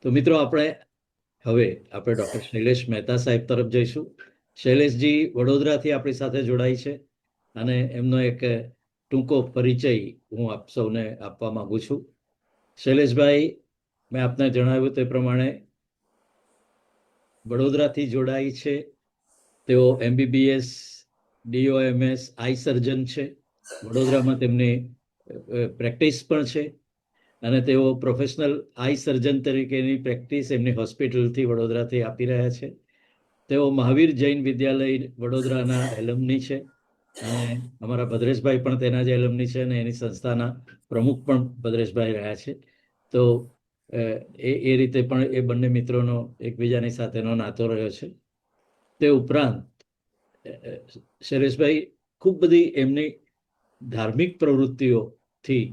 તો મિત્રો હવે આપણે ડૉક્ટર શૈલેષ મહેતા સાહેબ તરફ જઈશું. શૈલેષજી વડોદરાથી આપણી સાથે જોડાય છે અને એમનો એક ટૂંકો પરિચય હું આપ સૌને આપવા માંગુ છું. શૈલેષભાઈ, મેં આપને જણાવ્યું તે પ્રમાણે વડોદરાથી જોડાય છે. તેઓ MBBS DOMS આઈ સર્જન છે. વડોદરામાં તેમની પ્રેક્ટિસ પણ છે અને તેઓ પ્રોફેશનલ આઈ સર્જન તરીકેની પ્રેક્ટિસ એમની હોસ્પિટલથી વડોદરાથી આપી રહ્યા છે. તેઓ મહાવીર જૈન વિદ્યાલય વડોદરાના એલમની છે અને અમારા ભદ્રેશભાઈ પણ તેના જ એલમની છે અને એની સંસ્થાના પ્રમુખ પણ ભદ્રેશભાઈ રહ્યા છે. તો એ રીતે પણ એ બંને મિત્રોનો એકબીજાની સાથેનો નાતો રહ્યો છે. તે ઉપરાંત શૈલેષભાઈ ખૂબ બધી એમની ધાર્મિક પ્રવૃત્તિઓથી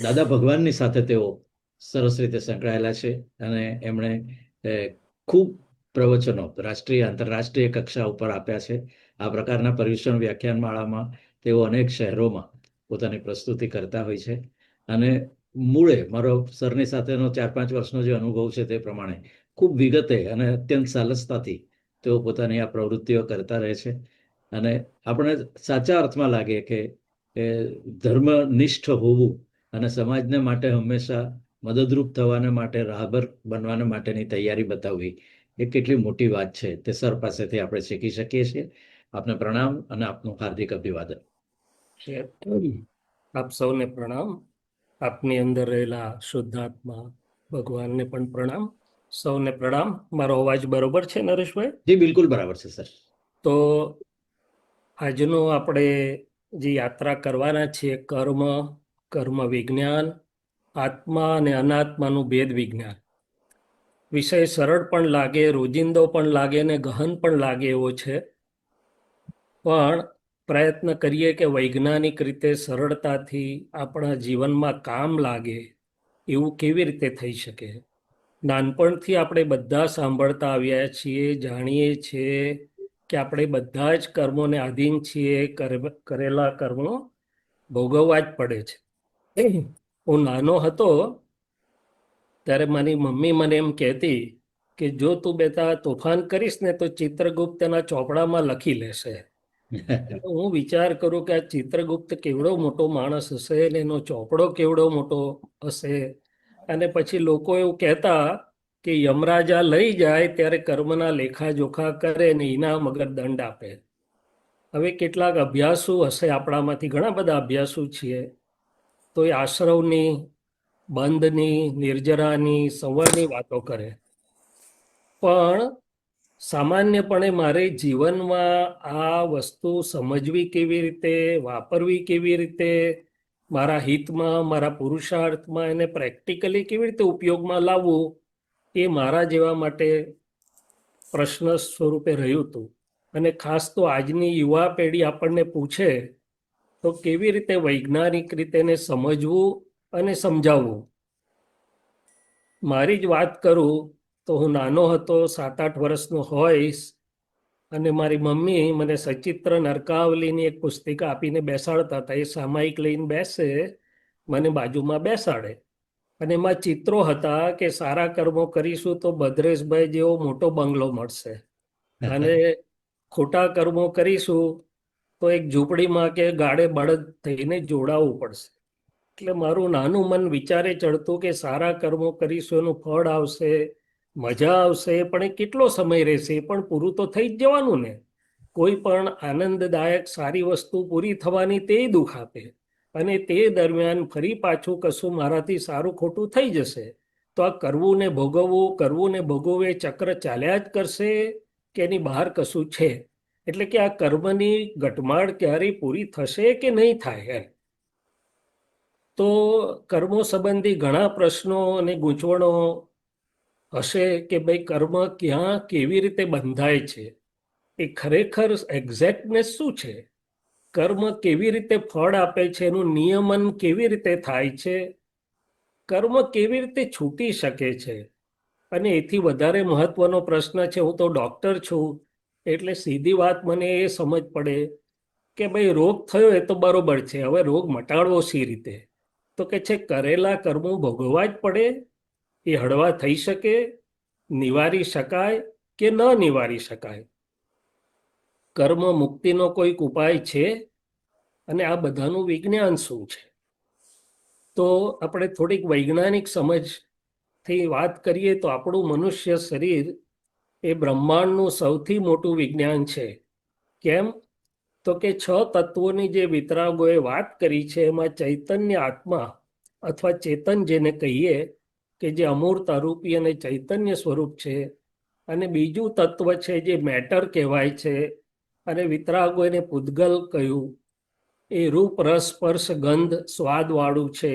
દાદા ભગવાનની સાથે તેઓ સરસ રીતે સંકળાયેલા છે અને એમણે ખૂબ પ્રવચનો રાષ્ટ્રીય આંતરરાષ્ટ્રીય કક્ષા ઉપર આપ્યા છે. આ પ્રકારના પર્યુષણ વ્યાખ્યાનમાળામાં તેઓ અનેક શહેરોમાં પોતાની પ્રસ્તુતિ કરતા હોય છે અને મૂળે મારો સરની સાથેનો 4-5 વર્ષનો જે અનુભવ છે તે પ્રમાણે ખૂબ વિગતે અને અત્યંત સાલસતાથી તેઓ પોતાની આ પ્રવૃત્તિઓ કરતા રહે છે અને આપણે સાચા અર્થમાં લાગે કે ધર્મનિષ્ઠ હોવું અને સમાજને માટે હંમેશા મદદરૂપ થવાને માટે રાહબર બનવાને માટેની તૈયારી બતાવવી એ કેટલી મોટી વાત છે તે સર પાસેથી આપણે શીખી શકીએ છીએ. આપને પ્રણામ અને આપનું હાર્દિક અભિવાદન. આપ સૌને પ્રણામ. આપની અંદર રહેલા શુદ્ધાત્મા ભગવાનને પણ પ્રણામ. સૌને પ્રણામ. મારો અવાજ બરોબર છે નરેશભાઈ? જી બિલકુલ બરાબર છે સર. તો આજનો આપણે જે યાત્રા કરવાના છીએ કર્મ વિજ્ઞાન, આત્મા અને અનાત્માનું ભેદ વિજ્ઞાન. વિષય સરળ પણ લાગે, રોજિંદો પણ લાગે ને ગહન પણ લાગે એવો છે, પણ પ્રયત્ન કરીએ કે વૈજ્ઞાનિક રીતે સરળતાથી આપણા જીવનમાં કામ લાગે એવું કેવી રીતે થઈ શકે. નાનપણથી આપણે બધા સાંભળતા આવ્યા છીએ, જાણીએ છીએ કે આપણે બધા જ કર્મોને આધીન છીએ, કરેલા કર્મો ભોગવવા જ પડે છે. હું નાનો હતો ત્યારે મારી મમ્મી મને એમ કહેતી કે જો તું બેટા તોફાન કરીશ ને તો ચિત્રગુપ્તના ચોપડામાં લખી લેશે. હું વિચાર કરું કે આ ચિત્રગુપ્ત કેવડો મોટો માણસ હશે ને એનો ચોપડો કેવડો મોટો હશે. અને પછી લોકો એવું કહેતા કે યમરાજા લઈ જાય ત્યારે કર્મના લેખાજોખા કરે ને ઇનામ અગર દંડ આપે. હવે કેટલાક અભ્યાસુ હશે, આપણામાંથી ઘણા બધા અભ્યાસુ છીએ, તો એ આશ્રવની, બંધની, નિર્જરાની, સંવરની વાતો કરે. પણ સામાન્યપણે મારે જીવનમાં આ વસ્તુ સમજવી કેવી રીતે, વાપરવી કેવી રીતે, મારા હિતમાં, મારા પુરુષાર્થમાં એને પ્રેક્ટિકલી કેવી રીતે ઉપયોગમાં લાવવું, એ મારા જેવા માટે પ્રશ્ન સ્વરૂપે રહ્યું હતું. અને ખાસ તો આજની યુવા પેઢી આપણને પૂછે તો કેવી રીતે વૈજ્ઞાનિક રીતે એને સમજવું અને સમજાવવું. મારી જ વાત કરું તો હું નાનો હતો, 7-8 વર્ષનો હોઈશ, અને મારી મમ્મી મને સચિત્ર નરકાવલીની એક પુસ્તિકા આપીને બેસાડતા હતા. એ સામાયિક લઈને બેસે, મને બાજુમાં બેસાડે અને એમાં ચિત્રો હતા કે સારા કર્મો કરીશું તો ભદ્રેશભાઈ જેવો મોટો બંગલો મળશે અને ખોટા કર્મો કરીશું તો એક ઝૂંપડીમાં કે ગાડે બળદ થઈને જોડાવવું પડશે. એટલે મારું નાનું મન વિચારે ચડતું કે સારા કર્મો કરીશું એનું ફળ આવશે, મજા આવશે, પણ એ કેટલો સમય રહેશે, એ પણ પૂરું તો થઈ જ જવાનું ને. કોઈ પણ આનંદદાયક સારી વસ્તુ પૂરી થવાની તે દુઃખ આપે અને તે દરમિયાન ફરી પાછું કશું મારાથી સારું ખોટું થઈ જશે. તો આ કરવું ને ભોગવવું, કરવું ને ભોગવવું એ ચક્ર ચાલ્યા જ કરશે કે એની બહાર કશું છે? એટલે કે આ કર્મની ઘટમાળ ક્યારેય પૂરી થશે કે નહીં થાય એમ. તો કર્મો સંબંધી ઘણા પ્રશ્નો અને ગૂંચવણો હશે કે ભાઈ કર્મ ક્યાં કેવી રીતે બંધાય છે, એ ખરેખર એક્ઝેક્ટનેસ શું છે, કર્મ કેવી રીતે ફળ આપે છે, એનું નિયમન કેવી રીતે થાય છે, કર્મ કેવી રીતે છૂટી શકે છે. અને એથી વધારે મહત્વનો પ્રશ્ન છે, હું તો ડૉક્ટર છું એટલે સીધી વાત મને એ સમજ પડે કે ભાઈ રોગ થયો એ તો બરોબર છે, હવે રોગ મટાડવો સી રીતે? તો કે છે કરેલા કર્મો ભોગવવા જ પડે એ હળવા થઈ શકે, નિવારી શકાય કે ન નિવારી શકાય? કર્મ મુક્તિનો કોઈક ઉપાય છે? અને આ બધાનું વિજ્ઞાન શું છે? તો આપણે થોડીક વૈજ્ઞાનિક સમજથી વાત કરીએ તો આપણું મનુષ્ય શરીર એ બ્રહ્માંડનું સૌથી મોટું વિજ્ઞાન છે. કેમ? તો કે 6 તત્વોની જે વિતરાગોએ વાત કરી છે એમાં ચૈતન્ય આત્મા અથવા ચેતન જેને કહીએ કે જે અમૂર્ત અરૂપી અને ચૈતન્ય સ્વરૂપ છે, અને બીજું તત્વ છે જે મેટર કહેવાય છે, અને વિતરાગો એને પૂદગલ કહ્યું. એ રૂપ રસ સ્પર્શ ગંધ સ્વાદ વાળું છે.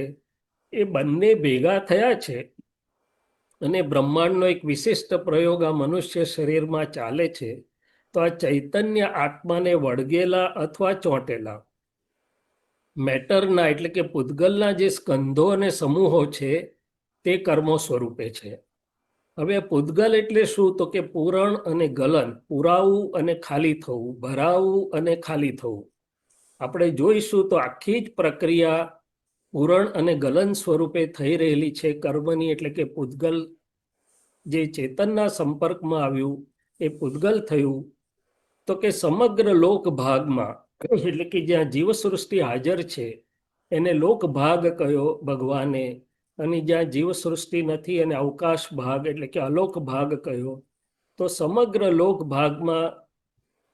એ બંને ભેગા થયા છે અને બ્રહ્માંડનો એક વિશિષ્ટ પ્રયોગ આ મનુષ્ય શરીરમાં ચાલે છે. તો આ ચૈતન્ય આત્માને વળગેલા અથવા ચોંટેલા મેટરના એટલે કે પૂદગલના જે સ્કંધો અને સમૂહો છે તે કર્મો સ્વરૂપે છે. હવે પૂદગલ એટલે શું? તો કે પૂરણ અને ગલન, પુરાવું અને ખાલી થવું, ભરાવું અને ખાલી થવું. આપણે જોઈશું તો આખી જ પ્રક્રિયા પૂરણ અને ગલન સ્વરૂપે થઈ રહેલી છે કર્મની. એટલે કે પૂદગલ જે ચેતનના સંપર્કમાં આવ્યું એ પૂદગલ થયું. તો કે સમગ્ર લોક ભાગમાં એટલે કે જ્યાં જીવસૃષ્ટિ હાજર છે એને લોક ભાગ કહ્યો ભગવાને, અને જ્યાં જીવસૃષ્ટિ નથી એને અવકાશ ભાગ એટલે કે અલોક ભાગ કહ્યો. તો સમગ્ર લોક ભાગમાં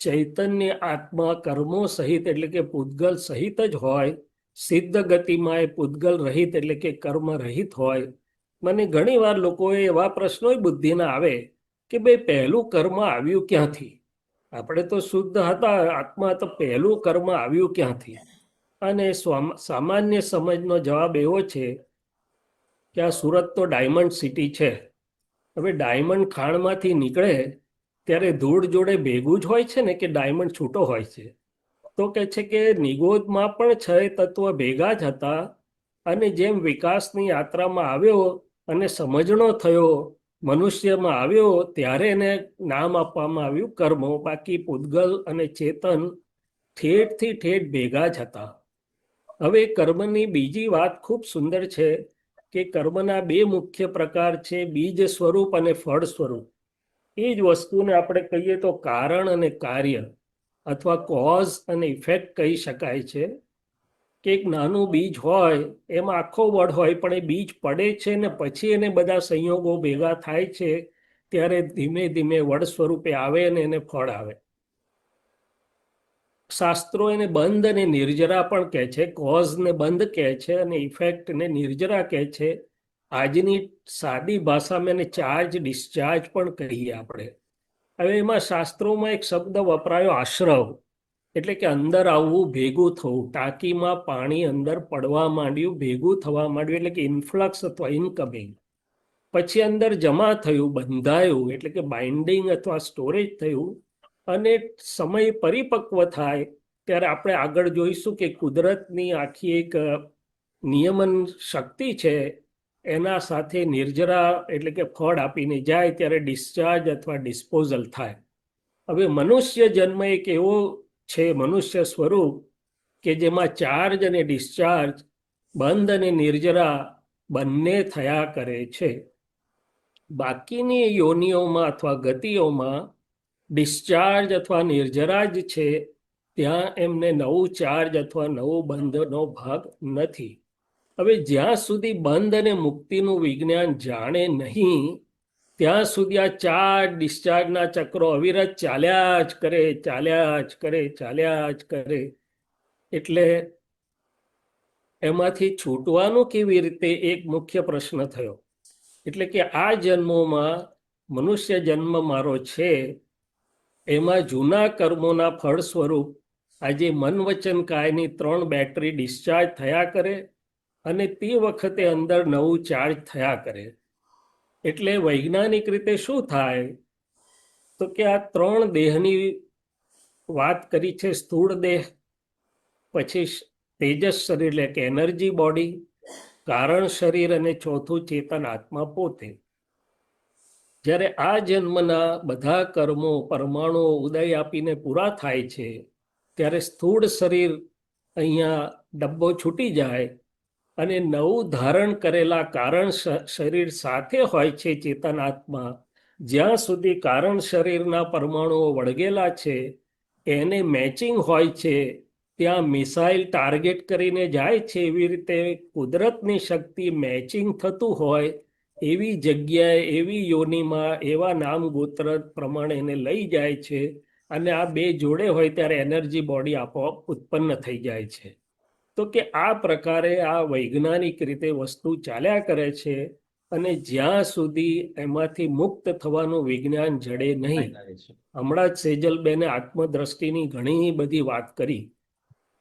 ચૈતન્ય આત્મા કર્મો સહિત એટલે કે પૂદગલ સહિત જ હોય. સિદ્ધ ગતિમાં એ પૂદગલ રહિત એટલે કે કર્મ રહિત હોય. મને ઘણીવાર લોકોએ એવા પ્રશ્નો બુદ્ધિના આવે કે ભાઈ પહેલું કર્મ આવ્યું ક્યાંથી? આપણે તો શુદ્ધ હતા આત્મા, તો પહેલું કર્મ આવ્યું ક્યાંથી? અને સામાન્ય સમજનો જવાબ એવો છે કે આ સુરત તો ડાયમંડ સિટી છે. હવે ડાયમંડ ખાણમાંથી નીકળે ત્યારે ધૂળ જોડે ભેગું જ હોય છે ને, કે ડાયમંડ છૂટો હોય છે? તો કે છે કે નિગોદમાં પણ 6 તત્વ ભેગા જ હતા, અને જેમ વિકાસની યાત્રામાં આવ્યો અને સમજણો થયો, મનુષ્યમાં આવ્યો, ત્યારે એને નામ આપવામાં આવ્યું કર્મો. બાકી પૂદગલ અને ચેતન ઠેઠથી ઠેઠ ભેગા જ હતા. હવે કર્મની બીજી વાત ખૂબ સુંદર છે કે કર્મના 2 મુખ્ય પ્રકાર છે, બીજ સ્વરૂપ અને ફળ સ્વરૂપ. એ જ વસ્તુને આપણે કહીએ તો કારણ અને કાર્ય અથવા કોઝ અને ઇફેક્ટ કહી શકાય છે. કે એક નાનું બીજ હોય એમાં આખો વડ હોય, પણ એ બીજ પડે છે ને પછી એને બધા સંયોગો ભેગા થાય છે ત્યારે ધીમે ધીમે વડ સ્વરૂપે આવે અને એને ફળ આવે. શાસ્ત્રો એને બંધ અને નિર્જરા પણ કહે છે. કોઝ ને બંધ કહે છે અને ઇફેક્ટ ને નિર્જરા કહે છે. આજની સાદી ભાષામાં એને ચાર્જ ડિસ્ચાર્જ પણ કહીએ આપણે. હવે એમાં શાસ્ત્રોમાં એક શબ્દ વપરાયો આશ્રવ, એટલે કે અંદર આવવું, ભેગું થવું. ટાંકીમાં પાણી અંદર પડવા માંડ્યું, ભેગું થવા માંડ્યું, એટલે કે ઇન્ફ્લક્સ અથવા ઇનકમિંગ. પછી અંદર જમા થયું, બંધાયું, એટલે કે બાઇન્ડિંગ અથવા સ્ટોરેજ થયું. અને સમય પરિપક્વ થાય ત્યારે આપણે આગળ જોઈશું કે કુદરતની આખી એક નિયમન શક્તિ છે, એના સાથે નિર્જરા એટલે કે ફળ આપીને જાય ત્યારે ડિસ્ચાર્જ અથવા ડિસ્પોઝલ થાય. હવે મનુષ્ય જન્મ એક એવો છે, મનુષ્ય સ્વરૂપ, કે જેમાં ચાર્જ અને ડિસ્ચાર્જ, બંધ અને નિર્જરા બંને થયા કરે છે. બાકીની યોનિઓમાં અથવા ગતિઓમાં ડિસ્ચાર્જ અથવા નિર્જરા જ છે, ત્યાં એમને નવું ચાર્જ અથવા નવું બંધનો ભાગ નથી. હવે જ્યાં સુધી બંધ અને મુક્તિનું વિજ્ઞાન જાણે નહીં ત્યાં સુધી આ ચાર્જ ડિસ્ચાર્જના ચક્રો અવિરત ચાલ્યા જ કરે, ચાલ્યા જ કરે, ચાલ્યા જ કરે. એટલે એમાંથી છૂટવાનું કેવી રીતે એક મુખ્ય પ્રશ્ન થયો. એટલે કે આ જન્મોમાં મનુષ્ય જન્મ મારો છે એમાં જૂના કર્મોના ફળ સ્વરૂપ આજે મન વચન કાયની 3 બેટરી ડિસ્ચાર્જ થયા કરે અને તે વખતે અંદર નવું ચાર્જ થયા કરે. એટલે વૈજ્ઞાનિક રીતે શું થાય? તો કે આ 3 દેહની વાત કરી છે. સ્થૂળ દેહ, પછી તેજસ શરીર એટલે કે એનર્જી બોડી, કારણ શરીર, અને ચોથું ચેતન આત્મા પોતે. જ્યારે આ જન્મના બધા કર્મો પરમાણુઓ ઉદય આપીને પૂરા થાય છે ત્યારે સ્થૂળ શરીર અહીંયા ડબ્બો છૂટી જાય અને નવું ધારણ કરેલા કારણ શરીર સાથે હોય છે ચેતનાત્મા, જ્યાં સુધી કારણ શરીરના પરમાણુઓ વળગેલા છે એને મેચિંગ હોય છે, ત્યાં મિસાઇલ ટાર્ગેટ કરીને જાય છે, એવી રીતે કુદરતની શક્તિ મેચિંગ થતું હોય એવી જગ્યાએ, એવી યોનિમાં, એવા નામ ગોત્ર પ્રમાણે એને લઈ જાય છે. અને આ બે જોડે હોય ત્યારે એનર્જી બોડી આપોઆપ ઉત્પન્ન થઈ જાય છે. તો કે આ પ્રકારે આ વૈજ્ઞાનિક રીતે વસ્તુ ચાલ્યા કરે છે. અને જ્યાં સુધી એમાંથી મુક્ત થવાનું વિજ્ઞાન જડે નહીં. હમણાં જ સેજલબેને આત્મદ્રષ્ટિની ઘણી બધી વાત કરી.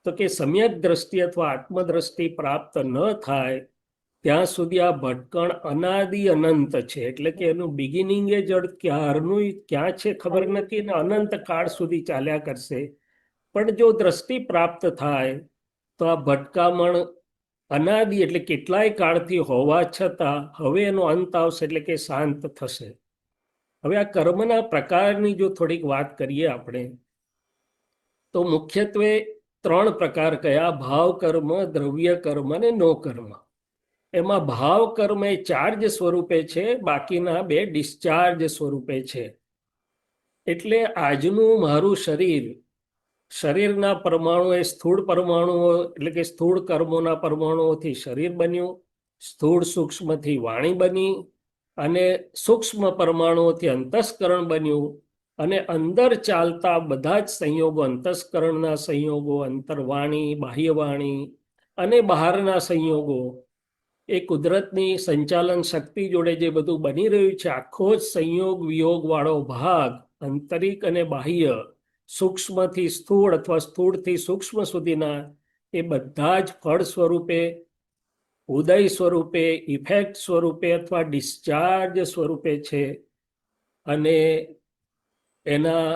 તો કે સમ્યક દ્રષ્ટિ અથવા આત્મદ્રષ્ટિ પ્રાપ્ત ન થાય ત્યાં સુધી આ ભટકણ અનાદિ અનંત છે. એટલે કે એનું બિગિનિંગ એ જડ ક્યારનું ક્યાં છે ખબર નથી, ને અનંત કાળ સુધી ચાલ્યા કરશે. પણ જો દ્રષ્ટિ પ્રાપ્ત થાય તો આ ભટકામણ અનાદિ એટલે કેટલાય કાળથી હોવા છતાં હવે એનો અંત આવશે, એટલે કે શાંત થશે. હવે આ કર્મના પ્રકારની જો થોડીક વાત કરીએ આપણે, તો મુખ્યત્વે 3 પ્રકાર કયા: ભાવ કર્મ, દ્રવ્ય કર્મ અને નો કર્મ. એમાં ભાવ કર્મ એ ચાર્જ સ્વરૂપે છે, બાકીના 2 ડિસ્ચાર્જ સ્વરૂપે છે. એટલે આજનું મારું શરીરના પરમાણુ એ સ્થૂળ પરમાણુઓ, એટલે કે સ્થૂળ કર્મોના પરમાણુઓથી શરીર બન્યું, સ્થૂળ સૂક્ષ્મથી વાણી બની, અને સૂક્ષ્મ પરમાણુઓથી અંતસ્કરણ બન્યું. અને અંદર ચાલતા બધા જ સંયોગો, અંતસ્કરણના સંયોગો, અંતર્વાણી, બાહ્યવાણી અને બહારના સંયોગો, એ કુદરતની સંચાલન શક્તિ જોડે જે બધું બની રહ્યું છે, આખો જ સંયોગ વિયોગ વાળો ભાગ, આંતરિક અને બાહ્ય, સૂક્ષ્મથી સ્થૂળ અથવા સ્થૂળથી સૂક્ષ્મ સુધીના, એ બધા જ ફળ સ્વરૂપે, ઉદય સ્વરૂપે, ઇફેક્ટ સ્વરૂપે અથવા ડિસ્ચાર્જ સ્વરૂપે છે. અને એના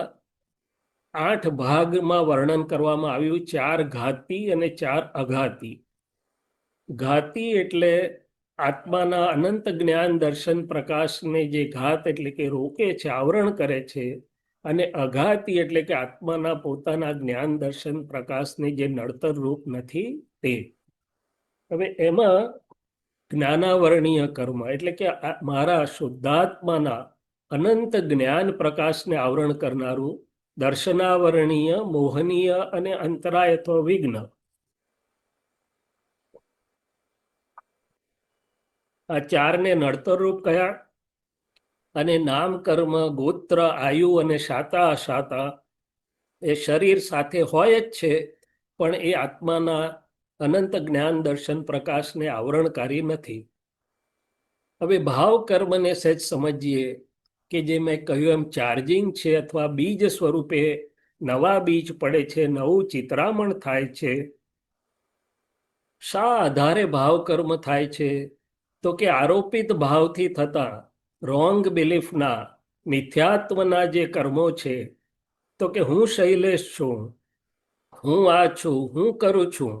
8 ભાગમાં વર્ણન કરવામાં આવ્યું: 4 ઘાતી અને 4 અઘાતી. ઘાતી એટલે આત્માના અનંત જ્ઞાન દર્શન પ્રકાશને જે ઘાત એટલે કે રોકે છે, આવરણ કરે છે. અને અઘાતી એટલે કે આત્માના પોતાના જ્ઞાન દર્શન પ્રકાશને જે નડતર રૂપ નથી તે. હવે એમાં જ્ઞાનાવરણીય કર્મ એટલે કે મારા શુદ્ધાત્માના અનંત જ્ઞાન પ્રકાશને આવરણ કરનારું દર્શનાવરણીય, મોહનીય અને અંતરાય અથવા વિઘ્ન. આ 4ને નડતર રૂપ કયા? અને નામ, કર્મ, ગોત્ર, આયુ અને શાતા અશાતા એ શરીર સાથે હોય જ છે, પણ એ આત્માના અનંત જ્ઞાન દર્શન પ્રકાશને આવરણકારી નથી. હવે ભાવ કર્મને સહેજ સમજીએ કે જે મેં કહ્યું એમ ચાર્જિંગ છે, અથવા બીજ સ્વરૂપે નવા બીજ પડે છે, નવું ચિત્રામણ થાય છે. શા આધારે ભાવ કર્મ થાય છે? તો કે આરોપિત ભાવથી થતા રોંગ બિલીફના, મિથ્યાત્વના જે કર્મો છે. તો કે હું શૈલેષ છું, હું આ છું, હું કરું છું,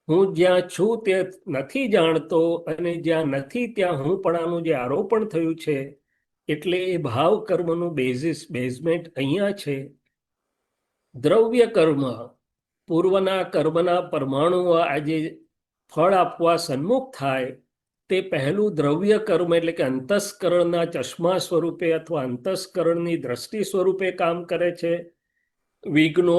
હું જ્યાં છું તે નથી જાણતો, અને જ્યાં નથી ત્યાં હું પણાનું જે આરોપણ થયું છે, એટલે એ ભાવ કર્મનું બેઝમેન્ટ અહીંયા છે. દ્રવ્ય કર્મ, પૂર્વના કર્મના પરમાણુઓ આજે ફળ આપવા સન્મુખ થાય તે પહેલું દ્રવ્ય કર્મ, એટલે કે અંતસ્કરણના ચશ્મા સ્વરૂપે અથવા અંતસ્કરણની દ્રષ્ટિ સ્વરૂપે કામ કરે છે. વિઘ્નો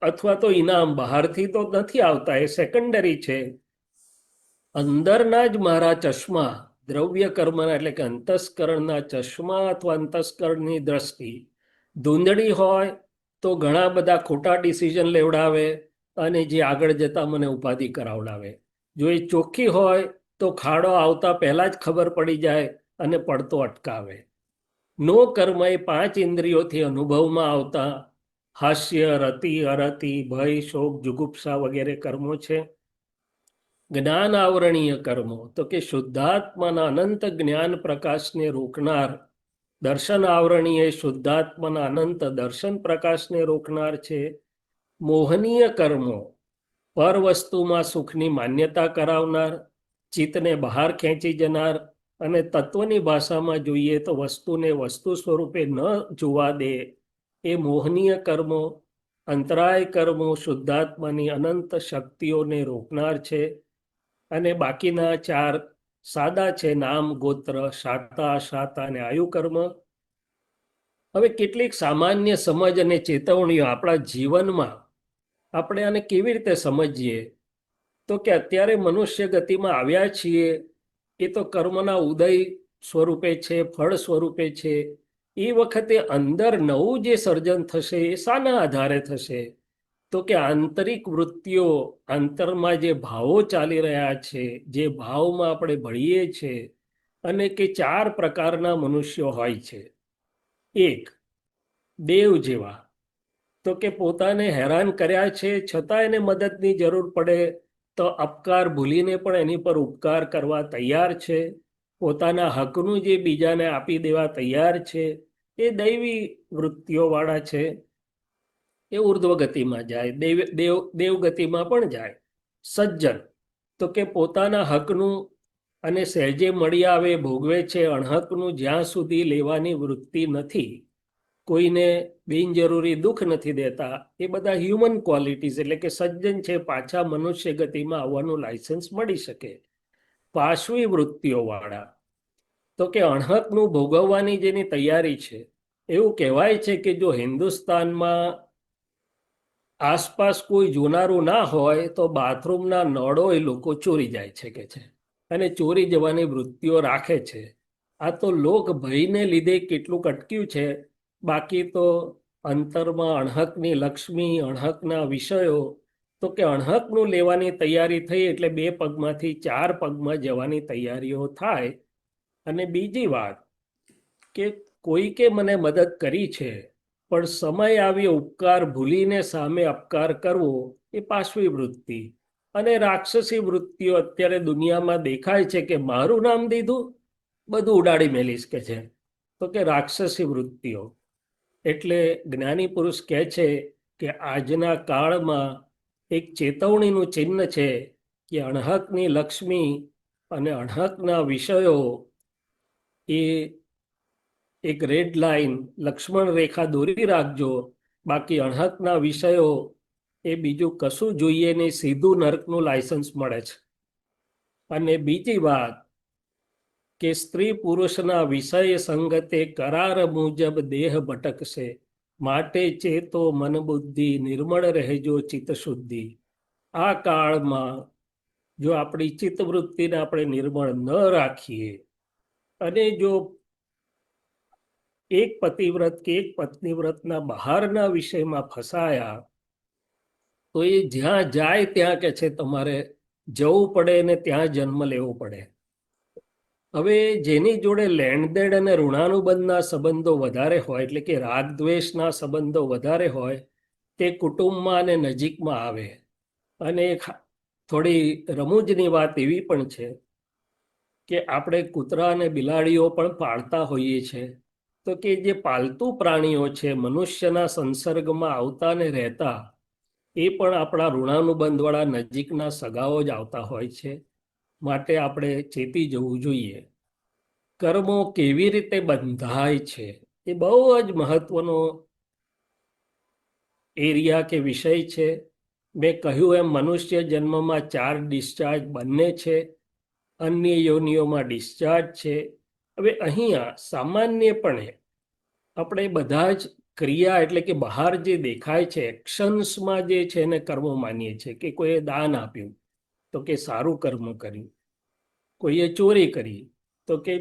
અથવા તો ઇનામ બહારથી તો નથી આવતા, એ સેકન્ડરી છે. અંદરના જ મારા ચશ્મા દ્રવ્ય કર્મના, એટલે કે અંતસ્કરણના ચશ્મા અથવા અંતસ્કરણની દ્રષ્ટિ ધૂંધળી હોય તો ઘણા બધા ખોટા ડિસિઝન લેવડાવે અને જે આગળ જતા મને ઉપાધિ કરાવડાવે. જો એ ચોખ્ખી હોય તો ખાડો આવતા પહેલા જ ખબર પડી જાય અને પડતો અટકાવે. નો કર્મ એ 5 ઇન્દ્રિયોથી અનુભવમાં આવતા હાસ્ય, રતિ, અરતિ, ભય, શોક, જુગુપ્સા વગેરે કર્મો છે. જ્ઞાન આવરણીય કર્મો, તો કે શુદ્ધાત્માના અનંત જ્ઞાન પ્રકાશને રોકનાર, દર્શન આવરણીય શુદ્ધાત્માના અનંત દર્શન પ્રકાશને રોકનાર છે. મોહનીય કર્મો, પર વસ્તુમાં સુખની માન્યતા કરાવનાર, ચિત્તને બહાર ખેંચી જનાર, અને તત્વની ભાષામાં જોઈએ તો વસ્તુને વસ્તુ સ્વરૂપે ન જોવા દે, એ મોહનીય કર્મો. અંતરાય કર્મો શુદ્ધાત્માની અનંત શક્તિઓને રોકનાર છે. અને બાકીના 4 સાદા છે: નામ, ગોત્ર, શાતા, શ્રાતા અને આયુકર્મ. હવે કેટલીક સામાન્ય સમજ અને ચેતવણીઓ આપણા જીવનમાં આપણે આને કેવી રીતે સમજીએ, તો કે અત્યારે મનુષ્ય ગતિમાં આવ્યા છીએ એ તો કર્મના ઉદય સ્વરૂપે છે, ફળ સ્વરૂપે છે. એ વખતે અંદર નવું જે સર્જન થશે એ શાના આધારે થશે? તો કે આંતરિક વૃત્તિઓ, આંતરમાં જે ભાવો ચાલી રહ્યા છે, જે ભાવમાં આપણે ભળીએ છીએ. અને કે 4 પ્રકારના મનુષ્યો હોય છે. એક, દેવ જેવા, તો કે પોતાને હેરાન કર્યા છે છતાં એને મદદની જરૂર પડે તો અપકાર ભૂલીને પણ એની પર ઉપકાર કરવા તૈયાર છે. પોતાના હકનું જે બીજાને આપી દેવા તૈયાર છે. એ દૈવી વૃત્તિઓ વાળા છે. એ ઉર્ધ્વ ગતિમાં જાય, દેવ ગતિમાં પણ જાય. સજ્જન, તો કે પોતાના હકનું અને સહેજે મળી આવે ભોગવે છે. અણહકનું જ્યાં સુધી લેવાની વૃત્તિ નથી, કોઈને બિનજરૂરી દુઃખ નથી દેતા. એ બધા હ્યુમન ક્વોલિટીઝ, એટલે કે સજ્જન છે. પાછા મનુષ્ય ગતિમાં આવવાનું લાયસન્સ મળી શકે. પાશવી વૃત્તિઓ વાળા, તો કે અણહકનું ભોગવવાની જેની તૈયારી છે. એવું કહેવાય છે કે જો હિન્દુસ્તાનમાં આસપાસ કોઈ જોનારું ના હોય તો બાથરૂમના નળો એ લોકો ચોરી જાય છે કે છે, અને ચોરી જવાની વૃત્તિઓ રાખે છે. આ તો લોક ભયને લીધે કેટલુંક અટક્યું છે. બાકી તો અંતરમાં અણહકની લક્ષ્મી, અણહકના વિષયો, તો કે અણહકનું લેવાની તૈયારી થઈ એટલે 2 પગમાંથી 4 પગમાં જવાની તૈયારીઓ થાય. અને બીજી વાત કે કોઈકે મને મદદ કરી છે પણ સમય આવ્યો ઉપકાર ભૂલીને સામે અપકાર કરવો, એ પાશવી વૃત્તિ. અને રાક્ષસી વૃત્તિઓ અત્યારે દુનિયામાં દેખાય છે કે મારું નામ દીધું, બધું ઉડાડી મેલીશ કે છે. તો કે રાક્ષસી વૃત્તિઓ. એટલે જ્ઞાની પુરુષ કહે છે કે આજના કાળમાં એક ચેતવણીનું ચિહ્ન છે કે અણહકની લક્ષ્મી અને અણહકના વિષયો એ એક રેડ લાઈન, લક્ષ્મણ રેખા દોરી રાખજો. બાકી અણહકના વિષયો એ બીજું કશું જોઈએ નહીં, સીધું નરકનું લાયસન્સ મળે છે. અને બીજી વાત કે સ્ત્રી પુરુષના વિષય સંગતે કરાર મુજબ દેહ ભટકશે, માટે ચેતો મન બુદ્ધિ નિર્મળ રહેજો ચિત્ત શુદ્ધિ. આ કાળમાં જો આપણી ચિત્તવૃત્તિને આપણે નિર્મળ ન રાખીએ અને જો એક પતિવ્રત કે એક પત્નીવ્રતના બહારના વિષયમાં ફસાયા તો એ જ્યાં જાય ત્યાં કે છે તમારે જવું પડે ને ત્યાં જન્મ લેવો પડે. હવે જેની જોડે લેણદેણ અને ઋણાનુબંધના સંબંધો વધારે હોય, એટલે કે રાગ દ્વેષના સંબંધો વધારે હોય, તે કુટુંબમાં અને નજીકમાં આવે. અને થોડી રમૂજની વાત એવી પણ છે કે આપણે કૂતરા અને બિલાડીઓ પણ પાળતા હોઈએ છીએ. તો કે જે પાલતુ પ્રાણીઓ છે, મનુષ્યના સંસર્ગમાં આવતા ને રહેતા, એ પણ આપણા ઋણાનુબંધવાળા નજીકના સગાઓ જ આવતા હોય છે. માટે આપણે ચેતી જવું જોઈએ. કર્મો કેવી રીતે બંધાય છે એ બહુ જ મહત્વનો એરિયા કે વિષય છે. મેં કહ્યું એમ મનુષ્ય જન્મમાં 4 ડિસ્ચાર્જ બંને છે, અન્ય યોનિઓમાં ડિસ્ચાર્જ છે. હવે અહીંયા સામાન્યપણે આપણે બધા જ ક્રિયા, એટલે કે બહાર જે દેખાય છે એક્શન્સમાં જે છે એને કર્મ માનીએ છીએ. કે કોઈએ દાન આપ્યું તો કે સારું કર્મ કર્યું, કોઈએ ચોરી કરી તો કે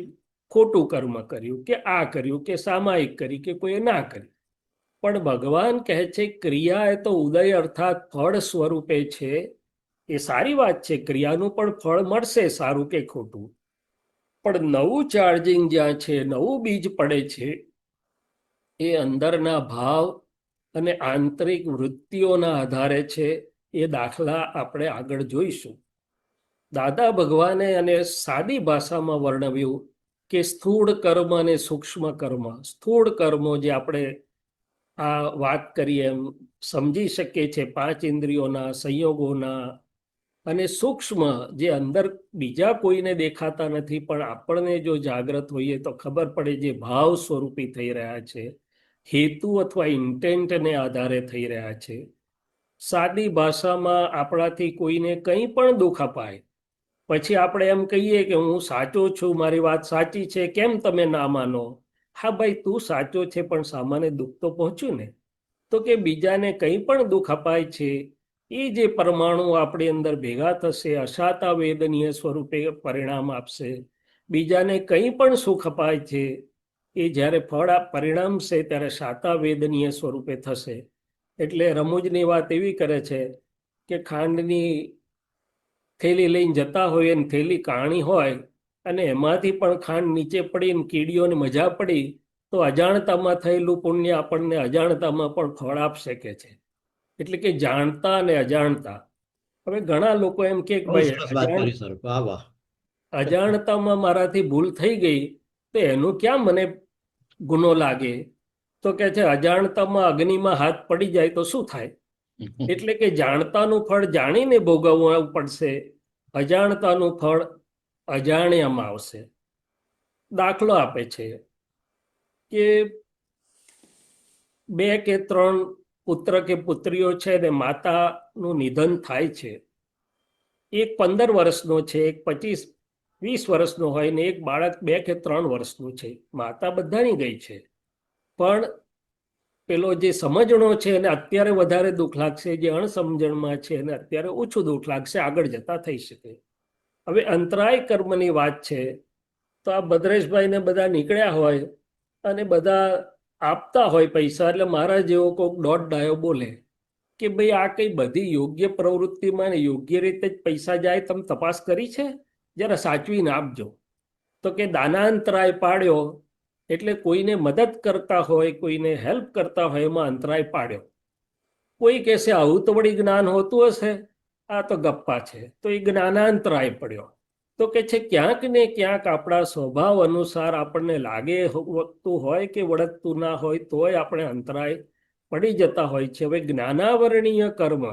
ખોટું કર્મ કર્યું, કે આ કર્યું, કે સામાયિક કરી, કે કોઈએ ના કર્યું. પણ ભગવાન કહે છે ક્રિયા એ તો ઉદય અર્થાત ફળ સ્વરૂપે છે. એ સારી વાત છે, ક્રિયાનું પણ ફળ મળશે, સારું કે ખોટું. પણ નવું ચાર્જિંગ જ્યાં છે, નવું બીજ પડે છે, એ અંદરના ભાવ અને આંતરિક વૃત્તિઓના આધારે છે. એ દાખલા આપણે આગળ જોઈશું. દાદા ભગવાને અને સાદી ભાષામાં વર્ણવ્યું કે સ્થૂળ કર્મ અને સૂક્ષ્મ કર્મ. સ્થૂળ કર્મો જે આપણે આ વાત કરીએ એમ સમજી શકીએ છીએ, 5 ઇન્દ્રિયોના સંયોગોના. અને સૂક્ષ્મ જે અંદર બીજા કોઈને દેખાતા નથી, પણ આપણને જો જાગ્રત હોઈએ તો ખબર પડે જે ભાવ સ્વરૂપી થઈ રહ્યા છે, હેતુ અથવા ઇન્ટેન્ટને આધારે થઈ રહ્યા છે. સાદી ભાષામાં આપણાથી કોઈને કંઈ પણ દુઃખ અપાય પછી આપણે એમ કહીએ કે હું સાચો છું, મારી વાત સાચી છે, કેમ તમે ના માનો? હા ભાઈ, તું સાચો છે, પણ સામાન્ય દુઃખ તો પહોંચ્યું ને. તો કે બીજાને કંઈ પણ દુઃખ અપાય છે, એ જે પરમાણુ આપણી અંદર ભેગા થશે, અશાતા વેદનીય સ્વરૂપે પરિણામ આપશે. બીજાને કંઈ પણ સુખ અપાય છે, એ જ્યારે ફળ પરિણામશે ત્યારે શાતા વેદનીય સ્વરૂપે થશે. એટલે રમૂજની વાત એવી કરે છે કે ખાંડની થેલી લઈને જતા હોય અને થેલી કાણી હોય અને એમાંથી પણ ખાંડ નીચે પડીને કીડીઓને મજા પડી, તો અજાણતામાં થયેલું પુણ્ય આપણને અજાણતામાં પણ ફળ આપી શકે છે. એટલે કે જાણતા અને અજાણતા. હવે ઘણા લોકો એમ કે બહુ ભાઈ સરસ વાત કરી સર, વાહ વાહ. અજાણતામાં મારાથી ભૂલ થઈ ગઈ, તો એનું ક્યાં મને ગુનો લાગે? તો કે છે અજાણતામાં અગ્નિમાં હાથ પડી જાય તો શું થાય? એટલે કે જાણતાનું ફળ જાણીને ભોગવવું પડશે, અજાણતાનું ફળ અજાણ્યામાં આવશે. દાખલો આપે છે કે 2 કે 3 પુત્ર કે પુત્રીઓ છે ને માતાનું નિધન થાય છે. એક 15 વર્ષનો છે, એક 25-20 વર્ષનો હોય ને એક બાળક 2 કે 3 વર્ષનું છે. માતા બધાની ગઈ છે, પણ પેલો જે સમજણો છે એને અત્યારે વધારે દુઃખ લાગશે, જે અણસમજણમાં છે એને અત્યારે ઓછું દુઃખ લાગશે, આગળ જતા થઈ શકે. હવે અંતરાય કર્મની વાત છે, તો આ ભદ્રેશભાઈને બધા નીકળ્યા હોય અને બધા આપતા હોય પૈસા, એટલે મારા જેવો કોઈક દોઢ ડાયો બોલે કે ભાઈ આ કઈ બધી યોગ્ય પ્રવૃત્તિમાં ને યોગ્ય રીતે જ પૈસા જાય, તમે તપાસ કરી છે? જરા સાચવીને આપજો. તો કે દાનાંતરાય પાડ્યો, એટલે કોઈને મદદ કરતા હોય, કોઈને હેલ્પ કરતા હોય એમાં અંતરાય પાડ્યો. કોઈ કહેશે આવું તો વળી જ્ઞાન હોતું હશે, આ તો ગપ્પા છે, તો એ જ્ઞાનાંતરાય પડ્યો. તો કે છે ક્યાંક ને ક્યાંક આપણા સ્વભાવ અનુસાર આપણને લાગે વળગતું હોય કે વળગતું ના હોય, તોય આપણે અંતરાય પડી જતા હોય છે. હવે જ્ઞાનાવરણીય કર્મ,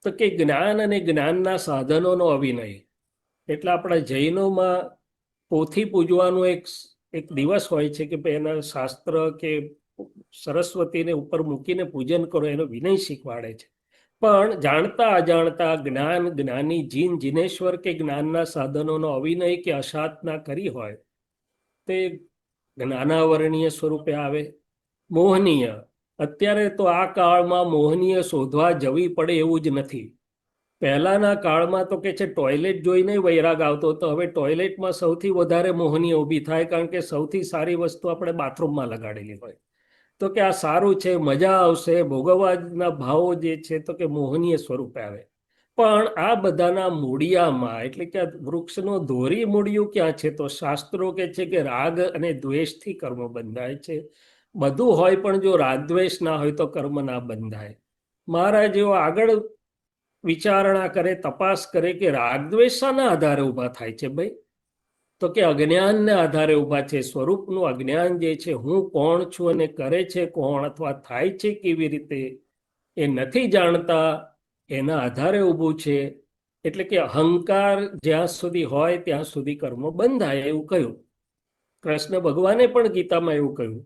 તો કે જ્ઞાન અને જ્ઞાનના સાધનોનો અવિનય. એટલે આપણા જૈનોમાં પોથી પૂજવાનું એક દિવસ હોય છે કે એના શાસ્ત્ર કે સરસ્વતીને ઉપર મૂકીને પૂજન કરો, એનો વિનય શીખવાડે છે. પણ જાણતા અજાણતા જ્ઞાન, જ્ઞાની જીન જીનેશ્વર કે જ્ઞાનના સાધનોનો અવિનય કે અસાધના કરી હોય, તે જ્ઞાનાવરણીય સ્વરૂપે આવે. મોહનીય, અત્યારે તો આ કાળમાં મોહનીય શોધવા જવી પડે એવું જ નથી. પહેલાના કાળમાં તો કે છે ટોયલેટ જોઈને વૈરાગ આવતો હતો, હવે ટોયલેટમાં સૌથી વધારે મોહનીય ઊભી થાય, કારણ કે સૌથી સારી વસ્તુ આપણે બાથરૂમમાં લગાડેલી હોય. તો કે આ સારું છે, મજા આવશે, ભોગવવાના ભાવો જે છે તો કે મોહનીય સ્વરૂપે આવે. પણ આ બધાના મૂળિયામાં, એટલે કે વૃક્ષનો ધોરી મૂળિયું ક્યાં છે? તો શાસ્ત્રો કે છે કે રાગ અને દ્વેષથી કર્મ બંધાય છે. બધું હોય પણ જો રાગ દ્વેષ ના હોય તો કર્મ ના બંધાય. મારા જેવો આગળ વિચારણા કરે, તપાસ કરે કે રાગ દ્વેષ શાના આધારે ઊભા થાય છે ભાઈ? તો કે અજ્ઞાનને આધારે ઊભા છે. સ્વરૂપનું અજ્ઞાન જે છે, હું કોણ છું અને કરે છે કોણ અથવા થાય છે કેવી રીતે એ નથી જાણતા, એના આધારે ઊભું છે. એટલે કે અહંકાર જ્યાં સુધી હોય ત્યાં સુધી કર્મ બંધાય, એવું કહ્યું. કૃષ્ણ ભગવાને પણ ગીતામાં એવું કહ્યું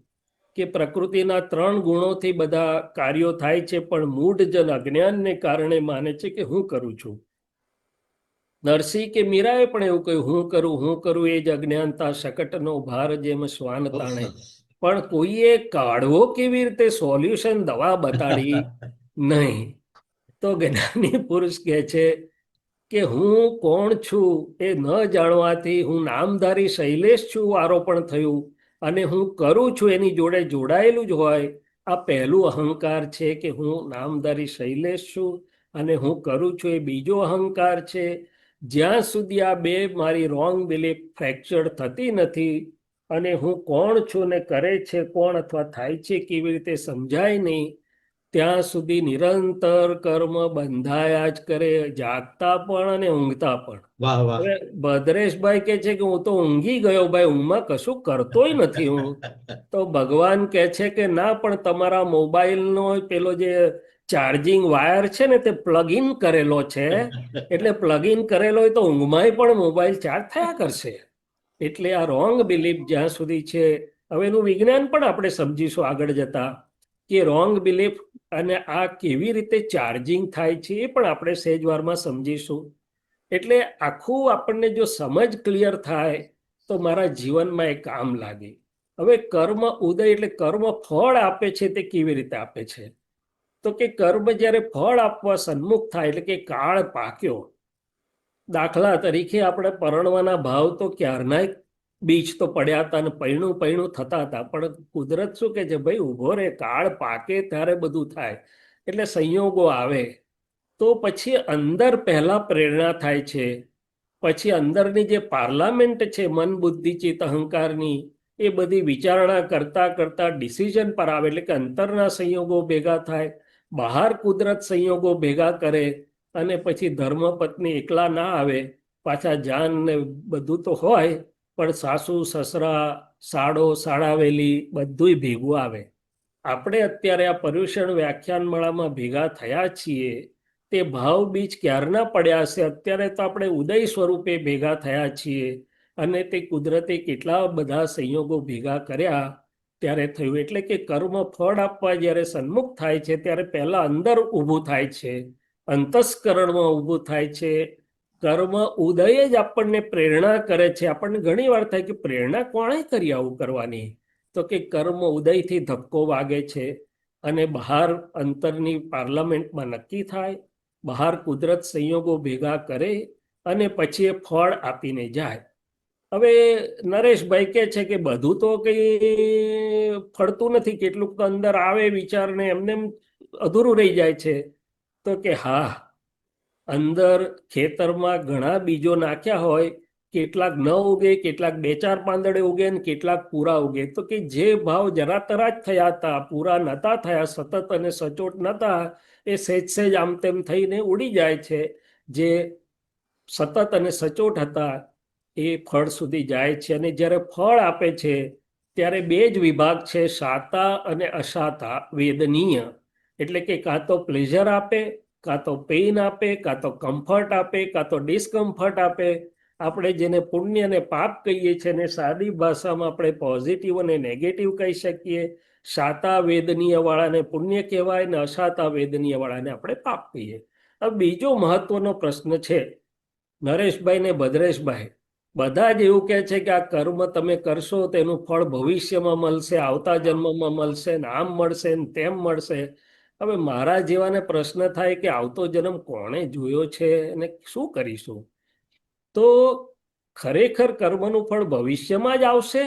કે પ્રકૃતિના 3 ગુણોથી બધા કાર્યો થાય છે, પણ મૂઢજન અજ્ઞાનને કારણે માને છે કે હું કરું છું. નરસિંહ કે મીરાએ પણ એવું કહ્યું, હું કરું એ જ અજ્ઞાનતા, શકટનો ભાર જેમ શ્વાન બહુ તાણે. સરસ. પણ કોઈએ કાઢવો કેવી રીતે સોલ્યુશન દવા બતાડી નહીં. તો જ્ઞાની પુરુષ કહે છે કે હું કોણ છું એ ન જાણવાથી હું નામધારી શૈલેષ છું આરોપણ થયું, અને હું કરું છું એની જોડે જોડાયેલું જ હોય. આ પહેલું અહંકાર છે કે હું નામધારી શૈલેષ છું અને હું કરું છું, એ બીજો અહંકાર છે. જ્યાં સુધી આ બે મારી રોંગ બિલીફ ફ્રેક્ચર થતી નથી અને હું કોણ છું ને કરે છે કોણ અથવા થાય છે કેવી રીતે સમજાય નહીં, ત્યાં સુધી નિરંતર કર્મ બંધાયા જ કરે, જાગતા પણ અને ઊંઘતા પણ. વાહ વાહ. હવે ભદ્રેશભાઈ કે છે કે હું તો ઊંઘી ગયો ભાઈ, ઊંઘમાં કશું કરતોય નથી હું. તો ભગવાન કહે છે કે ના, પણ તમારા મોબાઈલનો પેલો જે ચાર્જિંગ વાયર છે ને તે પ્લગ ઇન કરેલો છે, એટલે પ્લગ ઇન કરેલો હોય તો ઊંઘમાંય પણ મોબાઈલ ચાર્જ થયા કરશે. એટલે આ રોંગ બિલીફ જ્યાં સુધી છે, હવે એનું વિજ્ઞાન પણ આપણે સમજીશું આગળ જતા, કે રોંગ બિલીફ અને આ કેવી રીતે ચાર્જિંગ થાય છે એ પણ આપણે સહેજવારમાં સમજીશું. એટલે આખું આપણને જો સમજ ક્લિયર થાય તો મારા જીવનમાં એ કામ લાગે. હવે કર્મ ઉદય એટલે કર્મ ફળ આપે છે તે કેવી રીતે આપે છે? તો કે કર્મ જ્યારે ફળ આપવા સન્મુખ થાય એટલે કે કાળ પાક્યો. દાખલા તરીકે આપણે પરણવાના ભાવ તો ક્યારનાય બીજ તો પડ્યા હતા અને પૈણું પૈણું થતા હતા, પણ કુદરત શું કે છે, ભાઈ ઉભો રે, કાળ પાકે ત્યારે બધું થાય. એટલે સંયોગો આવે તો પછી અંદર પહેલા પ્રેરણા થાય છે, પછી અંદરની જે પાર્લામેન્ટ છે મન બુદ્ધિ ચિત્ત અહંકારની, એ બધી વિચારણા કરતા કરતા ડિસિઝન પર આવે. એટલે કે અંતરના સંયોગો ભેગા થાય, બહાર કુદરત સંયોગો ભેગા કરે, અને પછી ધર્મપત્ની એકલા ના આવે, પાછા જાન ને બધું તો હોય, પણ સાસુ સસરા સાડો સાડાવેલી બધુંય ભેગું આવે. આપણે અત્યારે આ પર્યુષણ વ્યાખ્યાન માળામાં ભેગા થયા છીએ તે ભાવ બીજ ક્યારના પડ્યા હશે? અત્યારે તો આપણે ઉદય સ્વરૂપે ભેગા થયા છીએ, અને તે કુદરતે કેટલા બધા સંયોગો ભેગા કર્યા ત્યારે થયું. એટલે કે કર્મ ફળ આપવા જ્યારે સન્મુખ થાય છે ત્યારે પહેલા અંદર ઊભું થાય છે, અંતસ્કરણમાં ઊભું થાય છે. કર્મ ઉદય જ આપણને પ્રેરણા કરે છે. આપણને ઘણી વાર થાય કે પ્રેરણા કોણે કરી આવું કરવાની? તો કે કર્મ ઉદયથી ધક્કો વાગે છે, અને બહાર અંતરની પાર્લામેન્ટમાં નક્કી થાય, બહાર કુદરત સંયોગો ભેગા કરે, અને પછી એ ફળ આપીને જાય. હવે નરેશભાઈ કે છે કે બધું તો કઈ ફળતું નથી, કેટલુંક તો અંદર આવે વિચારને એમને અધૂરું રહી જાય છે. તો કે હા, અંદર ખેતરમાં ઘણા બીજો નાખ્યા હોય, કેટલાક ન ઉગે, કેટલાક બે ચાર પાંદડે ઉગે, ને કેટલાક પૂરા ઉગે. તો કે જે ભાવ જરા તરા જ થયા હતા, પૂરા નતા થયા, સતત અને સચોટ નતા, એ સહેજ સહેજ આમ તેમ થઈને ઉડી જાય છે. જે સતત અને સચોટ હતા એ ફળ સુધી જાય છે. અને જ્યારે ફળ આપે છે ત્યારે બે જ વિભાગ છે, શાતા અને અશાતા વેદનીય. એટલે કે કાં તો પ્લેઝર આપે, કાં તો પેઇન આપે, કાં તો કમ્ફર્ટ આપે, કાં તો ડિસ્કમ્ફર્ટ આપે. આપણે જેને પુણ્ય અને પાપ કહીએ છીએ, ને સાદી ભાષામાં આપણે પોઝિટિવ અને નેગેટિવ કહી શકીએ. શાતા વેદનીય વાળાને પુણ્ય કહેવાય, ને અશાતા વેદનીય વાળાને આપણે પાપ કહીએ. હવે બીજો મહત્વનો પ્રશ્ન છે, નરેશભાઈ ને ભદ્રેશભાઈ બધા જ એવું કહે છે કે આ કર્મ તમે કરશો તેનું ફળ ભવિષ્યમાં મળશે, આવતા જન્મમાં મળશે, ને આમ મળશે ને તેમ મળશે. હવે મારા જેવાને પ્રશ્ન થાય કે આવતો જન્મ કોણે જોયો છે અને શું કરીશું? તો ખરેખર કર્મનું ફળ ભવિષ્યમાં જ આવશે?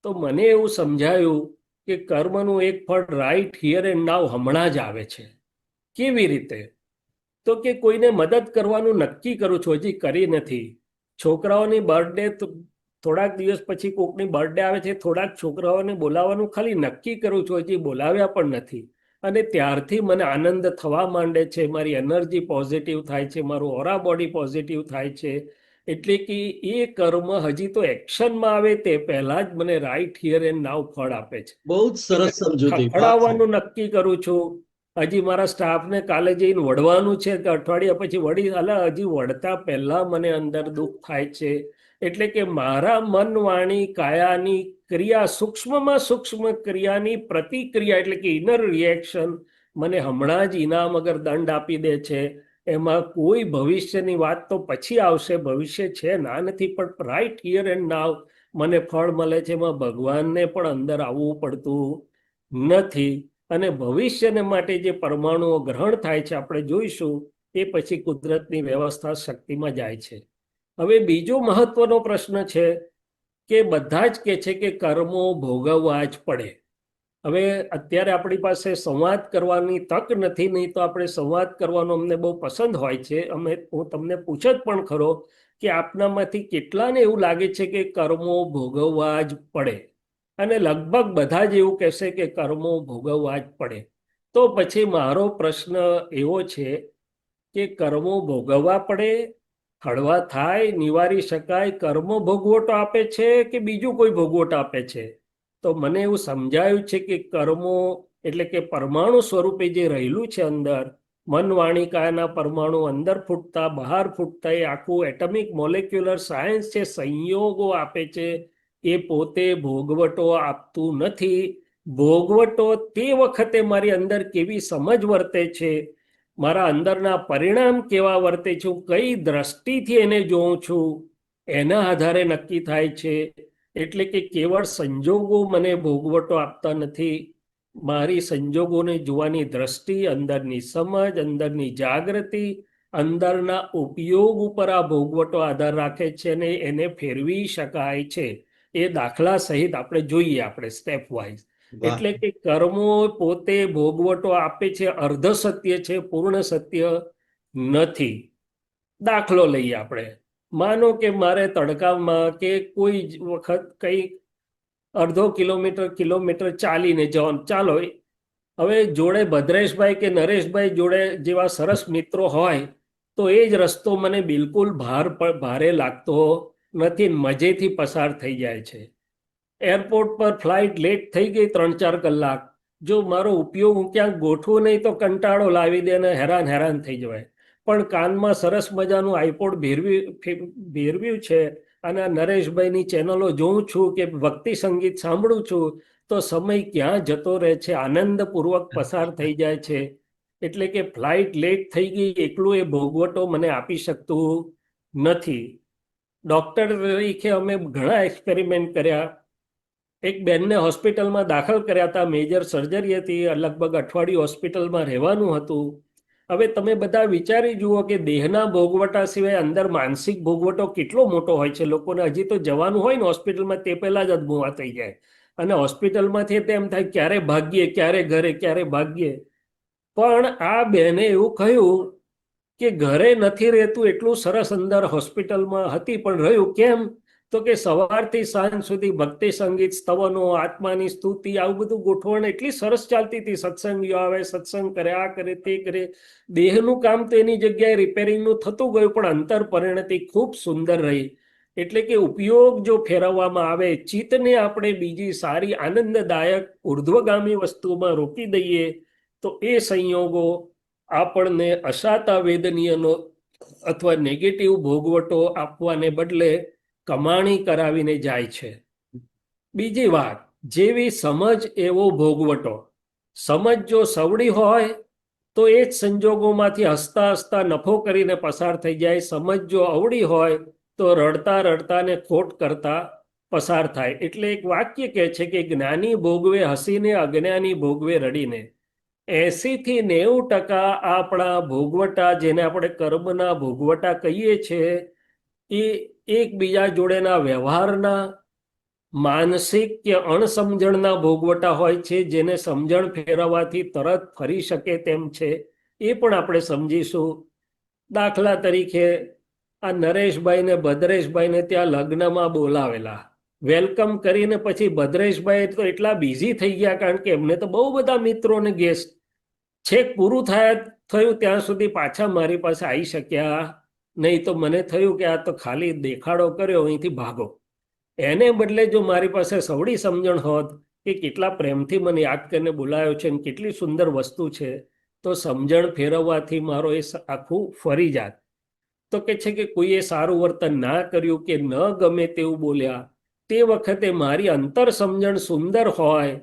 તો મને એવું સમજાયું કે કર્મનું એક ફળ રાઈટ હિયર એન્ડ નાવ હમણાં જ આવે છે. કેવી રીતે? તો કે કોઈને મદદ કરવાનું નક્કી કરું છું, હજી કરી નથી. છોકરાઓની બર્થડે થોડાક દિવસ પછી કોકની બર્થડે આવે છે, થોડાક છોકરાઓને બોલાવવાનું ખાલી નક્કી કરું છું, હજી બોલાવ્યા પણ નથી. અને ત્યારથી મને આનંદ થવા માંડે છે, મારી એનર્જી પોઝિટિવ થાય છે, મારું ઓરા બોડી પોઝિટિવ થાય છે. એટલે કે એ કર્મ હજી તો એક્શનમાં આવે તે પહેલા જ મને રાઈટ હિયર એન્ડ નાવ ફળ આપે છે. બહુ જ સરસ સમજૂતી. ખખડાવવાનું નક્કી કરું છું. હજી મારા સ્ટાફને કાલે જઈને વળવાનું છે કે અઠવાડિયા પછી વળી, અલા હજી વળતા પહેલા મને અંદર દુઃખ થાય છે. એટલે કે મારા મન વાણી કાયાની ક્રિયા, સૂક્ષ્મમાં સૂક્ષ્મ ક્રિયાની પ્રતિક્રિયા, એટલે કે ઇનર રિએક્શન મને હમણાં જ ઇનામ અગર દંડ આપી દે છે. એમાં કોઈ ભવિષ્યની વાત તો પછી આવશે, ભવિષ્ય છે ના નથી, પણ રાઈટ હિયર એન્ડ નાવ મને ફળ મળે છે. એમાં ભગવાનને પણ અંદર આવવું પડતું નથી. અને ભવિષ્યને માટે જે પરમાણુઓ ગ્રહણ થાય છે આપણે જોઈશું, એ પછી કુદરતની વ્યવસ્થા શક્તિમાં જાય છે. હવે બીજો મહત્વનો પ્રશ્ન છે કે બધા જ કહે છે કે કર્મો ભોગવવા જ પડે. હવે અત્યારે આપણી પાસે સંવાદ કરવાની તક નથી, નહીં તો આપણે સંવાદ કરવાનો અમને બહુ પસંદ હોય છે. હું તમને પૂછત પણ ખરો કે આપનામાંથી કેટલાને એવું લાગે છે કે કર્મો ભોગવવા જ પડે? અને લગભગ બધા જ એવું કહેશે કે કર્મો ભોગવવા જ પડે. તો પછી મારો પ્રશ્ન એવો છે કે કર્મો ભોગવવા પડે, હળવા થાય, નિવારી શકાય, કર્મ ભોગવટો આપે છે કે બીજું કોઈ ભોગવટ આપે છે? તો મને એવું સમજાયું છે કે કર્મો એટલે કે પરમાણુ સ્વરૂપે જે રહેલું છે અંદર, મન વાણી કાયાના પરમાણુ અંદર ફૂટતા બહાર ફૂટતા, એ આખું એટમિક મોલેક્યુલર સાયન્સ છે, સંયોગો આપે છે. એ પોતે ભોગવટો આપતું નથી. ભોગવટો તે વખતે મારી અંદર કેવી સમજ વર્તે છે, મારા અંદરના પરિણામ કેવા વર્તે છે, હું કઈ દ્રષ્ટિથી એને જોઉં છું, એના આધારે નક્કી થાય છે. એટલે કે કેવળ સંજોગો મને ભોગવટો આપતા નથી. મારી સંજોગોને જોવાની દ્રષ્ટિ, અંદરની સમજ, અંદરની જાગૃતિ, અંદરના ઉપયોગ ઉપર આ ભોગવટો આધાર રાખે છે અને એને ફેરવી શકાય છે. એ દાખલા સહિત આપણે જોઈએ, આપણે સ્ટેપ વાઇઝ. વાહ. એટલે કે કર્મો પોતે ભોગવટો આપે છે, અર્ધ સત્ય છે, પૂર્ણ સત્ય નથી. દાખલો લઈએ આપણે. માનો કે મારે તડકામાં કે કોઈ વખત કઈ અડધો કિલોમીટર ચાલીને જવાનું, ચાલો હવે જોડે ભદ્રેશભાઈ કે નરેશભાઈ જોડે જેવા સરસ મિત્રો હોય તો એ જ રસ્તો મને બિલકુલ ભારે લાગતો નથી, મજેથી પસાર થઈ જાય છે. એરપોર્ટ પર ફ્લાઇટ લેટ થઈ ગઈ 3-4 કલાક, જો મારો ઉપયોગ હું ક્યાંક ગોઠવું નહીં તો કંટાળો લાવી દે અને હેરાન થઈ જવાય. પણ કાનમાં સરસ મજાનું આઈપોડ ભેરવ્યું છે અને આ નરેશભાઈની ચેનલો જોઉં છું કે ભક્તિ સંગીત સાંભળું છું, તો સમય ક્યાં જતો રહે છે, આનંદપૂર્વક પસાર થઈ જાય છે. એટલે કે ફ્લાઇટ લેટ થઈ ગઈ એકલું એ ભોગવટો મને આપી શકતું નથી. ડોક્ટર તરીકે અમે ઘણા એક્સપેરિમેન્ટ કર્યા. એક બેનને હોસ્પિટલમાં દાખલ કર્યા હતા, મેજર સર્જરી હતી, લગભગ અઠવાડિયું હોસ્પિટલમાં રહેવાનું હતું. હવે તમે બધા વિચારી જુઓ કે દેહના ભોગવટા સિવાય અંદર માનસિક ભોગવટો કેટલો મોટો હોય છે. લોકોને હજી તો જવાનું હોય ને હોસ્પિટલમાં તે પહેલા જ અદમુવા થઈ જાય, અને હોસ્પિટલમાંથી તેમ થાય ક્યારે ભાગીએ, ક્યારે ઘરે, ક્યારે ભાગીએ. પણ આ બેને એવું કહ્યું કે ઘરે નથી રહેતું એટલું સરસ, અંદર હોસ્પિટલમાં હતી પણ રહ્યું કેમ, તો કે સવારથી સાંજ સુધી ભક્તિ સંગીત, સ્તવનો, આત્માની સ્તુતિ, આવું બધું ગોઠવણ એટલી સરસ ચાલતી હતી. સત્સંગીઓ આવે, સત્સંગ કરે, આ કરે, તે કરે. દેહનું કામ તો એની જગ્યાએ રિપેરિંગનું થતું ગયું, પણ અંતર પરિણતિ ખૂબ સુંદર રહી. એટલે કે ઉપયોગ જો ફેરવવામાં આવે, ચિત્તને આપણે બીજી સારી આનંદદાયક ઉર્ધ્વગામી વસ્તુમાં રોકી દઈએ, તો એ સંયોગો આપણને અશાતા વેદનીયનો અથવા નેગેટિવ ભોગવટો આપવાને બદલે કમાણી કરાવીને જાય છે. બીજી વાત, જેવી સમજ એવો ભોગવટો. સમજ જો સવડી હોય તો એ જ સંજોગોમાંથી હસતા હસતા નફો કરીને પસાર થઈ જાય. સમજ જો અવળી હોય તો રડતા રડતા ને ખોટ કરતા પસાર થાય. એટલે એક વાક્ય કહે છે કે જ્ઞાની ભોગવે હસીને, અજ્ઞાની ભોગવે રડીને. 80-90% આપણા ભોગવટા, જેને આપણે કર્મના ભોગવટા કહીએ છીએ, એ એકબીજા જોડેના વ્યવહારના, માનસિક કે અણસમજણના ભોગવટા હોય છે, જેને સમજણ ફેરવવાથી તરત ફરી શકે તેમ છે. એ પણ આપણે સમજીશું. દાખલા તરીકે આ નરેશભાઈ ને ભદ્રેશભાઈને ત્યાં લગ્નમાં બોલાવેલા, વેલકમ કરીને પછી ભદ્રેશભાઈ તો એટલા બિઝી થઈ ગયા, કારણ કે એમને તો બહુ બધા મિત્રો ને ગેસ્ટ, છેક પૂરું થયું ત્યાં સુધી પાછા મારી પાસે આવી શક્યા નહીં. તો મને થયું કે આ તો ખાલી દેખાડો કર્યો, અહીંથી ભાગો. એને બદલે જો મારી પાસે સવડી સમજણ હોત કે કેટલા પ્રેમથી મને યાદ કરીને બોલાયો છે અને કેટલી સુંદર વસ્તુ છે, તો સમજણ ફેરવવાથી મારો એ આખું ફરી જાત. તો કે છે કે કોઈએ સારું વર્તન ના કર્યું કે ન ગમે તેવું બોલ્યા, તે વખતે મારી અંતર સમજણ સુંદર હોય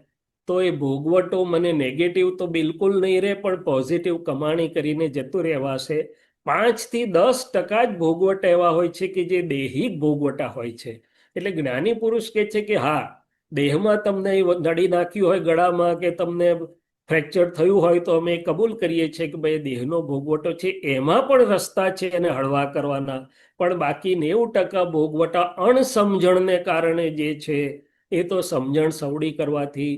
તો એ ભોગવટો મને નેગેટિવ તો બિલકુલ નહીં રહે, પણ પોઝિટિવ કમાણી કરીને જતું રહેવાશે. 5-10% જ ભોગવટા એવા હોય છે કે જે દેહિક ભોગવટા હોય છે. એટલે જ્ઞાની પુરુષ કે છે કે હા, દેહમાં તમને નડી નાખ્યું હોય ગળામાં, કે તમને ફ્રેક્ચર થયું હોય, તો અમે કબૂલ કરીએ છીએ કે ભાઈ દેહનો ભોગવટો છે, એમાં પણ રસ્તા છે એને હળવા કરવાના. પણ બાકી 90% ભોગવટા અણસમજણને કારણે જે છે, એ તો સમજણ સવડી કરવાથી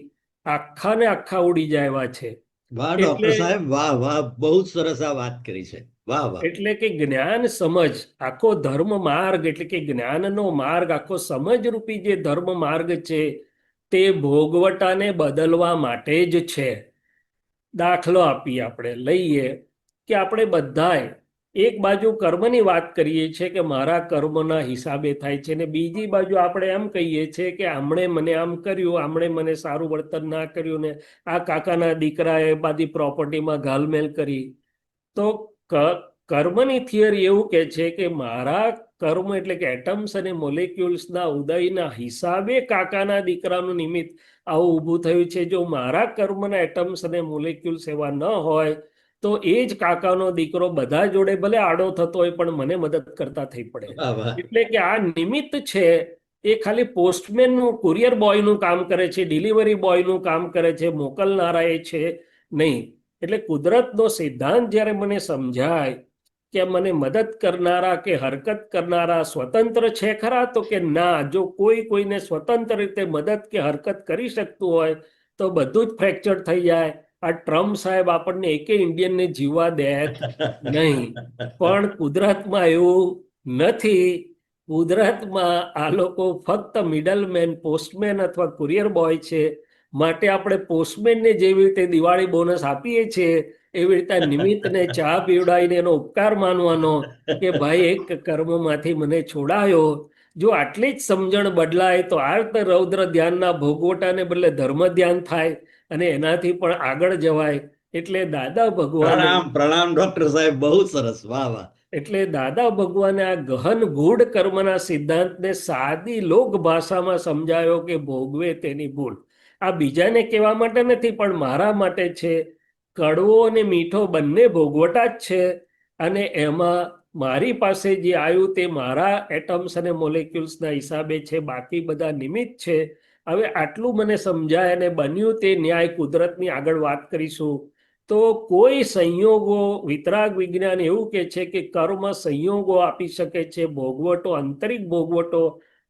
આખા ને આખા ઉડી જાય એવા છે. વાહ એટલે ડોક્ટર સાહેબ, વાહ વાહ, બહુ જ સરસ આ વાત કરી છે. વાહ વાહ. એટલે કે જ્ઞાન સમજ આખો ધર્મ માર્ગ, એટલે કે જ્ઞાનનો માર્ગ, આખો સમજ રૂપી જે ધર્મ માર્ગ છે, તે ભોગવટાને બદલવા માટે જ છે. દાખલો આપીએ, આપણે લઈએ કે આપણે બધાએ એક બાજુ કર્મની વાત કરીએ છીએ કે મારા કર્મના હિસાબે થાય છે, ને બીજી બાજુ આપણે એમ કહીએ છીએ કે આમણે મને આમ કર્યું, આમણે મને સારું વર્તન ના કર્યું, ને આ કાકાના દીકરાએ બધી પ્રોપર્ટીમાં ઘાલમેલ કરી. તો કર્મની થિયરી એવું કે છે કે મારા કર્મ એટલે કે એટમ્સ અને મોલેક્યુલ્સના ઉદયના હિસાબે કાકાના દીકરાનું નિમિત્ત આવું ઊભું થયું છે. જો મારા કર્મના એટમ્સ અને મોલેક્યુલ્સ એવા ન હોય તો એ જ કાકાનો દીકરો બધા જોડે ભલે આડો થતો હોય પણ મને મદદ કરતા થઈ પડે. વાહ વાહ. એટલે કે આ નિમિત્ત છે એ ખાલી પોસ્ટમેનનું, કુરિયર બોયનું કામ કરે છે, ડિલિવરી બોયનું કામ કરે છે, મોકલનારા એ છે નહીં. એટલે કુદરતનો સિદ્ધાંત જ્યારે મને સમજાય કે મને મદદ કરનારા કે હરકત કરનારા સ્વતંત્ર છે ખરા, તો કે ના, જો કોઈ કોઈને સ્વતંત્ર રીતે મદદ કે હરકત કરી શકતું હોય તો બધું જ ફ્રેક્ચર થઈ જાય. આ ટ્રમ્પ સાહેબ આપણને એકે ઇન્ડિયનને જીવવા દેત નહીં. પણ કુદરતમાં એવું નથી. કુદરતમાં આ લોકો ફક્ત મિડલમેન, પોસ્ટમેન અથવા કુરિયર બોય છે. માટે આપણે પોસ્ટમેનને જેવી રીતે દિવાળી બોનસ આપીએ છીએ એવી રીતે નિમિત્તને ચા પીવડાવીને એનો ઉપકાર માનવાનો કે ભાઈ એક કર્મમાંથી મને છોડાયો. જો આટલી જ સમજણ બદલાય તો આ રૌદ્ર ધ્યાનના ભોગવટાને બદલે ધર્મ ધ્યાન થાય અને એનાથી પણ આગળ જવાય. એટલે દાદા ભગવાને પ્રણામ પ્રણામ ડોક્ટર સાહેબ, બહુ સરસ, વાહ વાહ. એટલે દાદા ભગવાને આ ગહન ગૂઢ કર્મના સિદ્ધાંતને સાદી લોક ભાષામાં સમજાયો કે ભોગવે તેની ભૂલ. આ બીજાને કહેવા માટે નથી પણ મારા માટે છે. કડવો અને મીઠો બંને ભોગવટા જ છે અને એમાં મારી પાસે જે આવ્યું તે મારા એટમ્સ અને મોલેક્યુલ્સના હિસાબે છે, બાકી બધા નિમિત્ત છે. હવે આટલું મને સમજાય અને બન્યું તે ન્યાય કુદરતની આગળ વાત કરીશું. તો કોઈ સંયોગો, વિતરાગ વિજ્ઞાન એવું કે છે કે કર્મ સંયોગો આપી શકે છે, ભોગવટો, આંતરિક ભોગવટો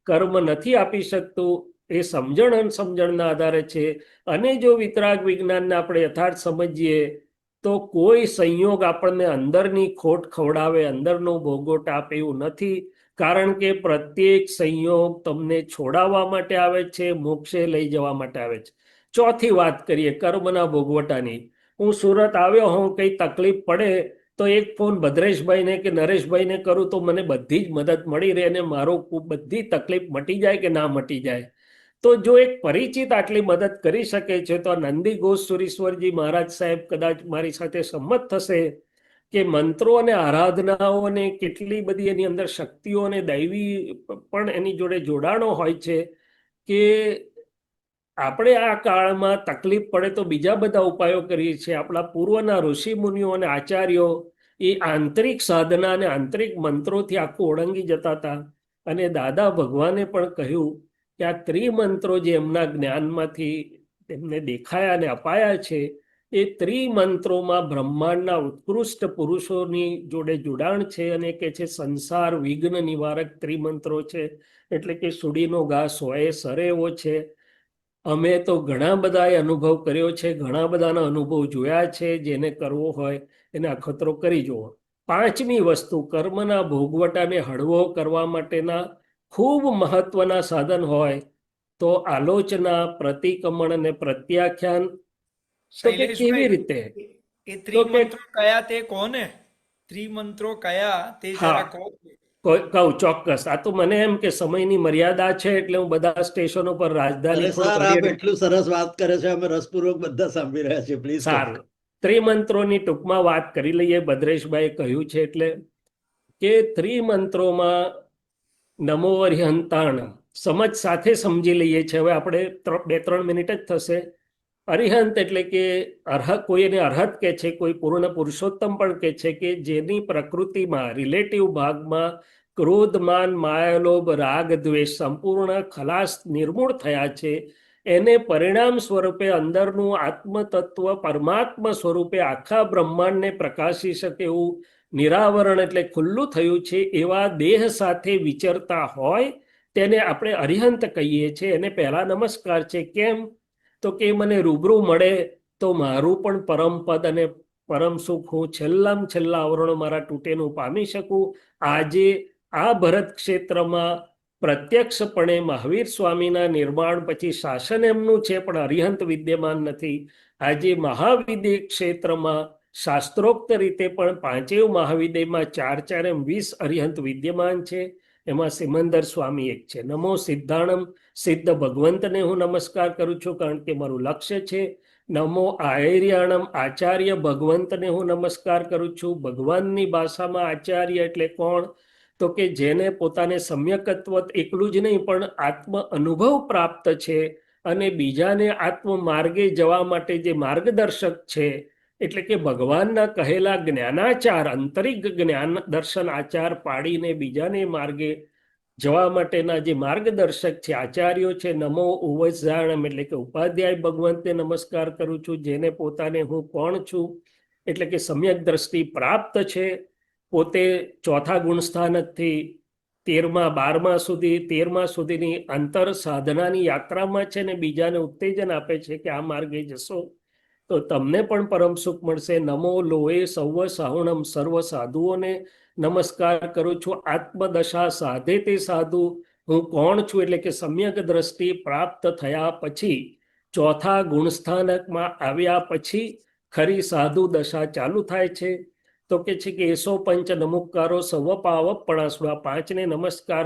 કર્મ નથી આપી શકતું. એ સમજણ અનસમજણના આધારે છે. અને જો વિતરાગ વિજ્ઞાનને આપણે યથાર્થ સમજીએ તો કોઈ સંયોગ આપણને અંદરની ખોટ ખવડાવે, અંદરનો ભોગવટ આપે એવું નથી. કારણ કે પ્રત્યેક સંયોગ તમને છોડાવવા માટે આવે છે, મોક્ષે લઈ જવા માટે આવે છે. ચોથી વાત કરીએ કર્મના ભોગવટાની. હું સુરત આવ્યો હોઉં, કંઈ તકલીફ પડે તો એક ફોન ભદ્રેશભાઈને કે નરેશભાઈને કરું તો મને બધી જ મદદ મળી રહે અને મારો બધી તકલીફ મટી જાય કે ના મટી જાય. તો જો એક પરિચિત આટલી મદદ કરી શકે છે તો નંદી ઘોષ સુરીશ્વરજી મહારાજ સાહેબ કદાચ મારી સાથે સંમત થશે કે મંત્રો અને આરાધનાઓ અને કેટલી બધી એની અંદર શક્તિઓ અને દૈવી પણ એની જોડે જોડાણો હોય છે કે આપણે આ કાળમાં તકલીફ પડે તો બીજા બધા ઉપાયો કરીએ છીએ. આપણા પૂર્વના ઋષિ મુનિઓ અને આચાર્યો એ આંતરિક સાધના અને આંતરિક મંત્રોથી આખું ઓળંગી જતા હતા. અને દાદા ભગવાને પણ કહ્યું કે આ ત્રિમંત્રો જે એમના જ્ઞાનમાંથી એમને દેખાયા અને અપાયા છે એ ત્રિમંત્રોમાં બ્રહ્માંડના ઉત્કૃષ્ટ પુરુષોની જોડે જોડાણ છે. અને કે છે સંસાર વિઘ્ન નિવારક ત્રિમંત્રો છે. એટલે કે સુડીનો ઘાસ હોય સરે એવો છે. અમે તો ઘણા બધાએ અનુભવ કર્યો છે, ઘણા બધાના અનુભવ જોયા છે. જેને કરવો હોય એને અખતરો કરી જુઓ. પાંચમી વસ્તુ, કર્મના ભોગવટાને હળવો કરવા માટેના ખૂબ મહત્વના સાધન હોય તો આલોચના, પ્રતિક્રમણ અને પ્રત્યાખ્યાન. તો કે કેવી શૈલેષભાઈ, રીતે? એ તો કે ત્રિમંત્રો કયા તે કોને? ત્રિમંત્રો કયા તે જરા હા, કહો. કહું ચોક્કસ. આ તો મને એમ કે સમયની મર્યાદા છે એટલે હું બધા સ્ટેશનો પર રાજધાની અરે થોડુંક સર, આપ હરિહરિ. એટલું સરસ વાત કરે છે, અમે રસપૂર્વક બધા સાંભળી રહ્યા છીએ, પ્લીઝ કહો. સારું, ત્રિમંત્રોની ટૂંકમાં વાત કરી લઈએ. ભદ્રેશભાઈ કહ્યું છે એટલે કે ત્રિમંત્રોમાં નમો અરિહંતાણ સમજ સાથે સમજી લઈએ છીએ. હવે આપણે 2-3 મિનિટ જ થશે. અરિહંત એટલે કે અરહત, કોઈ એને અરહત કે છે, કોઈ પૂર્ણ પુરુષોત્તમ પણ કે છે કે જેની પ્રકૃતિમાં રિલેટિવ ભાગમાં ક્રોધ, માન, માયાલોભ, રાગ, દ્વેષ સંપૂર્ણ ખલાસ, નિર્મૂળ થયા છે. એને પરિણામ સ્વરૂપે અંદરનું આત્મતત્વ પરમાત્મા સ્વરૂપે આખા બ્રહ્માંડને પ્રકાશી શકે એવું નિરાવરણ એટલે ખુલ્લું થયું છે. એવા દેહ સાથે વિચરતા હોય તેને આપણે અરિહંત કહીએ છીએ. એને પહેલા નમસ્કાર છે. કેમ? તો કે મને રૂબરૂ મળે તો મારું પણ પરમ પદ અને પરમ સુખ હું છેલ્લામાં છેલ્લા આવરણો મારા તૂટેનું પામી શકું. આજે આ ભરત ક્ષેત્રમાં પ્રત્યક્ષપણે મહાવીર સ્વામીના નિર્માણ પછી શાસન એમનું છે પણ અરિહંત વિદ્યમાન નથી. આજે મહાવિદ્ય ક્ષેત્રમાં શાસ્ત્રોક્ત રીતે પણ પાંચેય મહાવિદ્યમાં 4-4-20 અરિહંત વિદ્યમાન છે. એમાં સિમંદર સ્વામી એક છે. નમો સિદ્ધાણમ, સિદ્ધ ભગવંતને હું નમસ્કાર કરું છું કારણ કે મારું લક્ષ્ય છે. નમો આયર્યાણમ, આચાર્ય ભગવંતને હું નમસ્કાર કરું છું. ભગવાનની ભાષામાં આચાર્ય એટલે કોણ? તો કે જેને પોતાને સમ્યકત્વ એકલું જ નહીં પણ આત્મ અનુભવ પ્રાપ્ત છે અને બીજાને આત્મ માર્ગે જવા માટે જે માર્ગદર્શક છે એટલે કે ભગવાનના કહેલા જ્ઞાનાચાર, આંતરિક જ્ઞાન દર્શન આચાર પાડીને બીજાને માર્ગે જવા માટેના જે માર્ગદર્શક છે, આચાર્યો છે, નમો ઉવજાણમ એટલે કે ઉપાધ્યાય ભગવંતને નમસ્કાર કરું છું, જેને પોતાને હું કોણ છું એટલે કે સમ્યક દ્રષ્ટિ પ્રાપ્ત છે, પોતે ચોથા ગુણસ્થાનકથી 13મા સુધીની અંતર સાધનાની યાત્રામાં છે ને બીજાને ઉત્તેજન આપે છે કે આ માર્ગે જશો તો તમને પણ પરમ સુખ મળશે. નમો લોએ સૌ સાહુણમ, સર્વ સાધુઓને નમસ્કાર કરું છું. આત્મદશા સાધે તે સાધુ, હું કોણ છું એટલે કે સમ્યક દ્રષ્ટિ પ્રાપ્ત થયા પછી, ચોથા ગુણસ્થાનકમાં આવ્યા પછી ખરી સાધુ દશા ચાલુ થાય છે. તો કે છે કે એસો પંચ નમુકારો સર્વ પાવપણાસુરા, પાંચને નમસ્કાર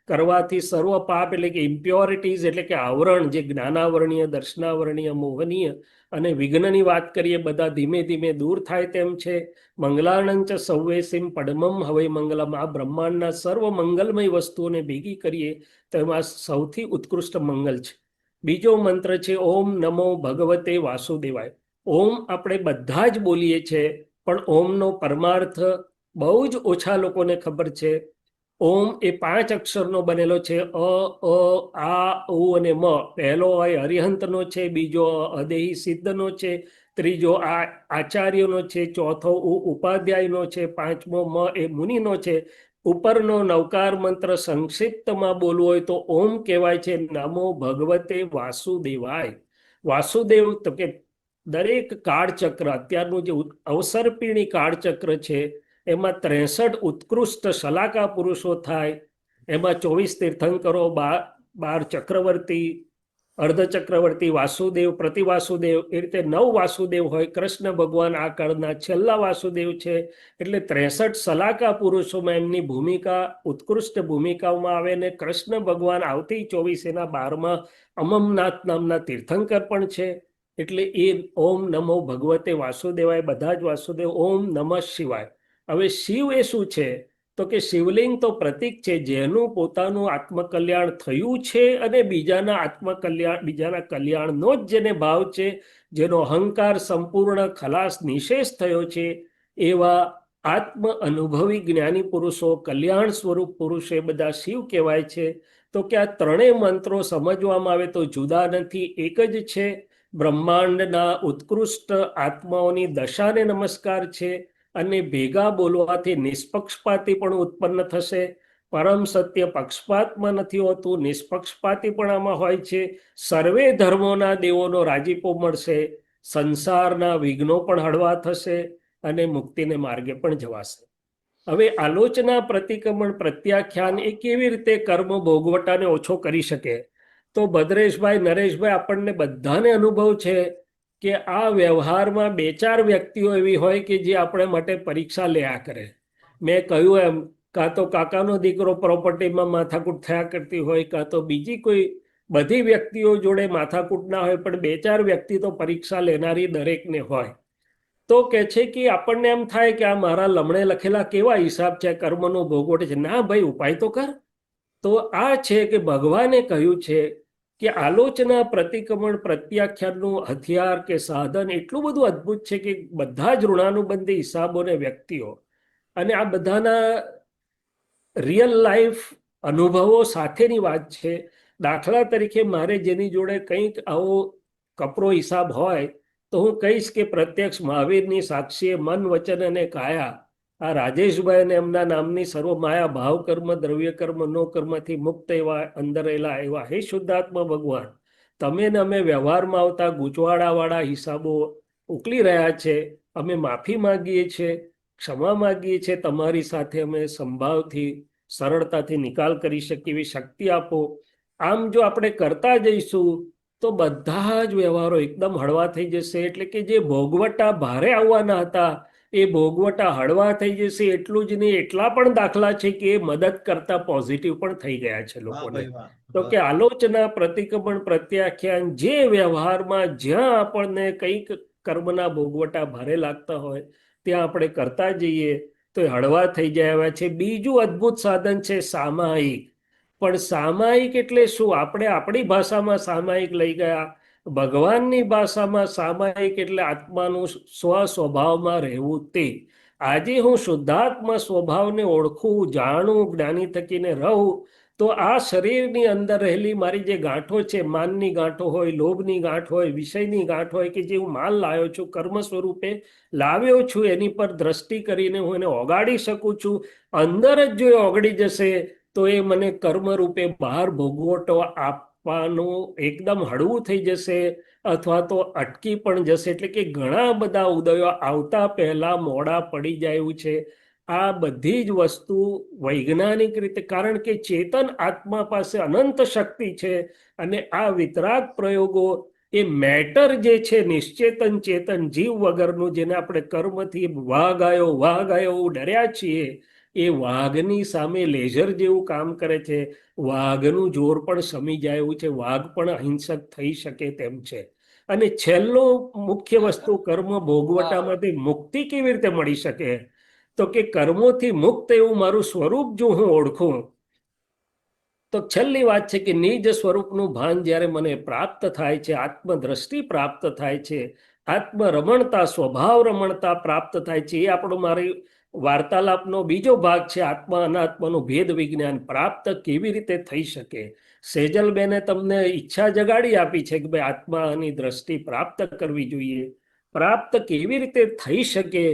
કરવાથી સર્વ પાપ એટલે કે ઇમ્પ્યોરિટીઝ એટલે કે આવરણ, જે જ્ઞાનાવરણીય, દર્શનાવરણીય, મોહનીય અને વિઘ્નની વાત કરીએ, બધા ધીમે ધીમે દૂર થાય તેમ છે. મંગલાનંચ સૌવેસીમ પડમમ હવે મંગલમ, આ બ્રહ્માંડના સર્વ મંગલમય વસ્તુઓને ભેગી કરીએ તો એમાં સૌથી ઉત્કૃષ્ટ મંગલ છે. બીજો મંત્ર છે ઓમ નમો ભગવતે વાસુદેવાય. ઓમ આપણે બધા જ બોલીએ છીએ, પણ ઓમનો પરમાર્થ બહુ જ ઓછા લોકોને ખબર છે. ઓમ એ 5 અક્ષરનો બનેલો છે. આ ઉ અને મ. પહેલો અરિહંતનો છે, બીજો અદેહી સિદ્ધનો છે, ત્રીજો આ આચાર્યનો છે, ચોથો ઉ ઉપાધ્યાયનો છે, પાંચમો મ એ મુનિનો છે. ઉપરનો નવકાર મંત્ર સંક્ષિપ્તમાં બોલવો હોય તો ઓમ કહેવાય છે નમો ભગવતે વાસુદેવાય. વાસુદેવ તો કે દરેક કાળચક્ર, અત્યારનું જે અવસર્પિણી કાળચક્ર છે એમાં 63 ઉત્કૃષ્ટ શલાકા પુરુષો થાય, એમાં 24 તીર્થંકરો, 12 ચક્રવર્તી, અર્ધચક્રવર્તી, વાસુદેવ, પ્રતિવાસુદેવ, એ રીતે 9 વાસુદેવ હોય. કૃષ્ણ ભગવાન આ કાળના છેલ્લા વાસુદેવ છે. એટલે 63 શલાકા પુરુષોમાં એમની ભૂમિકા ઉત્કૃષ્ટ ભૂમિકાઓમાં આવે ને કૃષ્ણ ભગવાન આવતી 24 એના 12માં અમમનાથ નામના તીર્થંકર પણ છે. એટલે એ ઓમ નમો ભગવતે વાસુદેવાય, બધા જ વાસુદેવ. ઓમ નમઃ શિવાય. હવે શિવ એ શું છે તો કે શિવલિંગ તો પ્રતીક છે, જેનું પોતાનું આત્મકલ્યાણ થયું છે અને બીજાના કલ્યાણનો જ જેને ભાવ છે, જેનો અહંકાર સંપૂર્ણ ખલાસ નિશેષ થયો છે, એવા આત્મ અનુભવી જ્ઞાની પુરુષો, કલ્યાણ સ્વરૂપ પુરુષ, એ બધા શિવ કહેવાય છે. તો કે આ ત્રણેય મંત્રો સમજવામાં આવે તો જુદા નથી, એક જ છે. બ્રહ્માંડના ઉત્કૃષ્ટ આત્માઓની દશાને નમસ્કાર છે અને ભેગા બોલવાથી નિષ્પક્ષપાતી પણ ઉત્પન્ન થશે. પરમ સત્ય પક્ષપાતમાં નથી હોતું, નિષ્પક્ષપાતી પણ આમાં હોય છે. સર્વે ધર્મોના દેવોનો રાજીપો મળશે, સંસારના વિઘ્નો પણ હળવા થશે અને મુક્તિને માર્ગે પણ જવાશે. હવે આલોચના, પ્રતિક્રમણ, પ્રત્યાખ્યાન એ કેવી રીતે કર્મ ભોગવટાને ઓછો કરી શકે? તો ભદ્રેશભાઈ, નરેશભાઈ, આપણને બધાને અનુભવ છે કે આ વ્યવહારમાં 2-4 વ્યક્તિઓ એવી હોય કે જે આપણે માટે પરીક્ષા લેયા કરે. મેં કહ્યું એમ, કાં તો કાકાનો દીકરો પ્રોપર્ટીમાં માથાકૂટ થયા કરતી હોય, કાં તો બીજી કોઈ, બધી વ્યક્તિઓ જોડે માથાકૂટ ના હોય, પણ 2-4 વ્યક્તિ તો પરીક્ષા લેનારી દરેકને હોય. તો કે છે કે આપણને એમ થાય કે આ મારા લમણે લખેલા કેવા હિસાબ છે, કર્મનો ભોગવટ છે. ના ભાઈ, ઉપાય તો કર. તો આ છે કે ભગવાને કહ્યું છે કે આલોચના, પ્રતિક્રમણ, પ્રત્યાખ્યાનનું હથિયાર કે સાધન એટલું બધું અદ્ભુત છે કે બધા જ ઋણાનુબંધી હિસાબોને વ્યક્તિઓ અને આ બધાના રિયલ લાઈફ અનુભવો સાથેની વાત છે. દાખલા તરીકે મારે જેની જોડે કંઈક આવો કપરો હિસાબ હોય તો હું કહીશ કે પ્રત્યક્ષ મહાવીરની સાક્ષીએ મન, વચન અને કાયા, આ રાજેશભાઈ અને એમના નામની સર્વ માયા, ભાવ કર્મ, દ્રવ્ય કર્મ, નો કર્મથી મુક્ત એવા અંદર રહેલા એવા હે શુદ્ધાત્મા ભગવાન, તમે ને અમે વ્યવહારમાં આવતા ગૂંચવાડાવાળા હિસાબો ઉકલી રહ્યા છે. અમે માફી માંગીએ છીએ, ક્ષમા માંગીએ છીએ. તમારી સાથે અમે સંભાવથી, સરળતાથી નિકાલ કરી શકીએ એવી શક્તિ આપો. આમ જો આપણે કરતા જઈશું તો બધા જ વ્યવહારો એકદમ હળવા થઈ જશે. એટલે કે જે ભોગવટા ભારે આવવાના હતા એ ભોગવટા હળવા થઈ જશે. એટલું જ નહીં, એટલા પણ દાખલા છે કે એ મદદ કરતા પોઝિટિવ પણ થઈ ગયા છે લોકોને. તો કે આલોચના, પ્રતિક્રમણ, પ્રત્યાખ્યાન, જે વ્યવહારમાં જ્યાં આપણને કંઈક કર્મના ભોગવટા ભારે લાગતા હોય ત્યાં આપણે કરતા જઈએ તો એ હળવા થઈ જાય છે. બીજું અદ્ભુત સાધન છે સામાયિક. પણ સામાયિક એટલે શું? આપણે આપણી ભાષામાં સામાયિક લઈ ગયા. ભગવાનની ભાષામાં સામાયિક એટલે આત્માનું સ્વસ્વભાવમાં રહેવું તે. આજે હું શુદ્ધાત્મા સ્વભાવને ઓળખું, જાણું, જ્ઞાની થકીને રહું, તો આ શરીરની અંદર રહેલી મારી જે ગાંઠો છે, માનની ગાંઠો હોય, લોભની ગાંઠ હોય, વિષયની ગાંઠ હોય, કે જે હું માલ લાવ્યો છું, કર્મ સ્વરૂપે લાવ્યો છું, એની પર દ્રષ્ટિ કરીને હું એને ઓગાળી શકું છું. અંદર જ જો એ ઓગળી જશે તો એ મને કર્મ રૂપે બહાર ભોગવટો આપવાનું એકદમ હળવું થઈ જશે, અથવા તો અટકી પણ જશે. એટલે કે ઘણા બધા ઉદયો આવતા પહેલા મોડા પડી જાય એવું છે. આ બધી જ વસ્તુ વૈજ્ઞાનિક રીતે, કારણ કે ચેતન આત્મા પાસે અનંત શક્તિ છે, અને આ વિતરાગ પ્રયોગો એ મેટર જે છે, નિશ્ચેતન ચેતન જીવ વગરનું, જેને આપણે કર્મથી વાઘ આવ્યો ડર્યા છીએ, એ વાઘની સામે લેઝર જેવું કામ કરે છે. વાઘનું જોર પણ શમી જાય એવું છે, વાઘ પણ અહિંસક થઈ શકે તેમ છે. અને છેલ્લો મુખ્ય વસ્તુ, કર્મ ભોગવટામાંથી મુક્તિ કેવી રીતે મળી શકે? તો કે કર્મોથી મુક્ત એવું મારું સ્વરૂપ જો હું ઓળખું, તો છેલ્લી વાત છે કે નિજ સ્વરૂપનું ભાન જ્યારે મને પ્રાપ્ત થાય છે, આત્મદ્રષ્ટિ પ્રાપ્ત થાય છે, આત્મરમણતા, સ્વભાવ રમણતા પ્રાપ્ત થાય છે. એ આપણો મારી વાર્તાલાપનો બીજો ભાગ છે. આત્મા અનાત્માનું ભેદ વિજ્ઞાન પ્રાપ્ત કેવી રીતે થઈ શકે? સેજલબેને તમને ઈચ્છા જગાડી આપી છે કે ભાઈ આત્માની દ્રષ્ટિ પ્રાપ્ત કરવી જોઈએ. પ્રાપ્ત કેવી રીતે થઈ શકે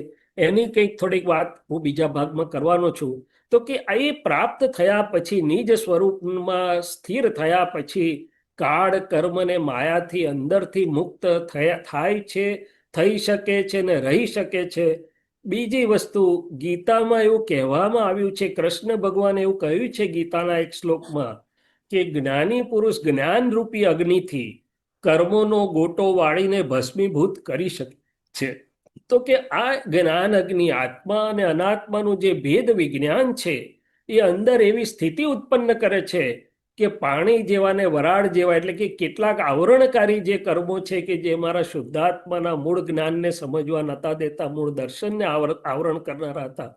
એની કંઈક થોડીક વાત હું બીજા ભાગમાં કરવાનો છું. તો કે એ પ્રાપ્ત થયા પછી, નિજ સ્વરૂપમાં સ્થિર થયા પછી, કાળ કર્મ ને માયાથી અંદરથી મુક્ત થાય છે, થઈ શકે છે ને રહી શકે છે. બીજી વસ્તુ, ગીતામાં એવું કહેવામાં આવ્યું છે, કૃષ્ણ ભગવાન એવું કહ્યું છે ગીતાના એક શ્લોકમાં, કે જ્ઞાની પુરુષ જ્ઞાનરૂપી અગ્નિથી કર્મોનો ગોટો વાળીને ભસ્મીભૂત કરી શકે છે. તો કે આ જ્ઞાન અગ્નિ, આત્મા અને અનાત્માનું જે ભેદ વિજ્ઞાન છે, એ અંદર એવી સ્થિતિ ઉત્પન્ન કરે છે કે પાણી જેવા ને વરાળ જેવા, એટલે કે કેટલાક આવરણકારી જે કર્મો છે, કે જે મારા શુદ્ધાત્માના મૂળ જ્ઞાનને સમજવા નતા દેતા, મૂળ દર્શનને આવરણ કરનારા હતા,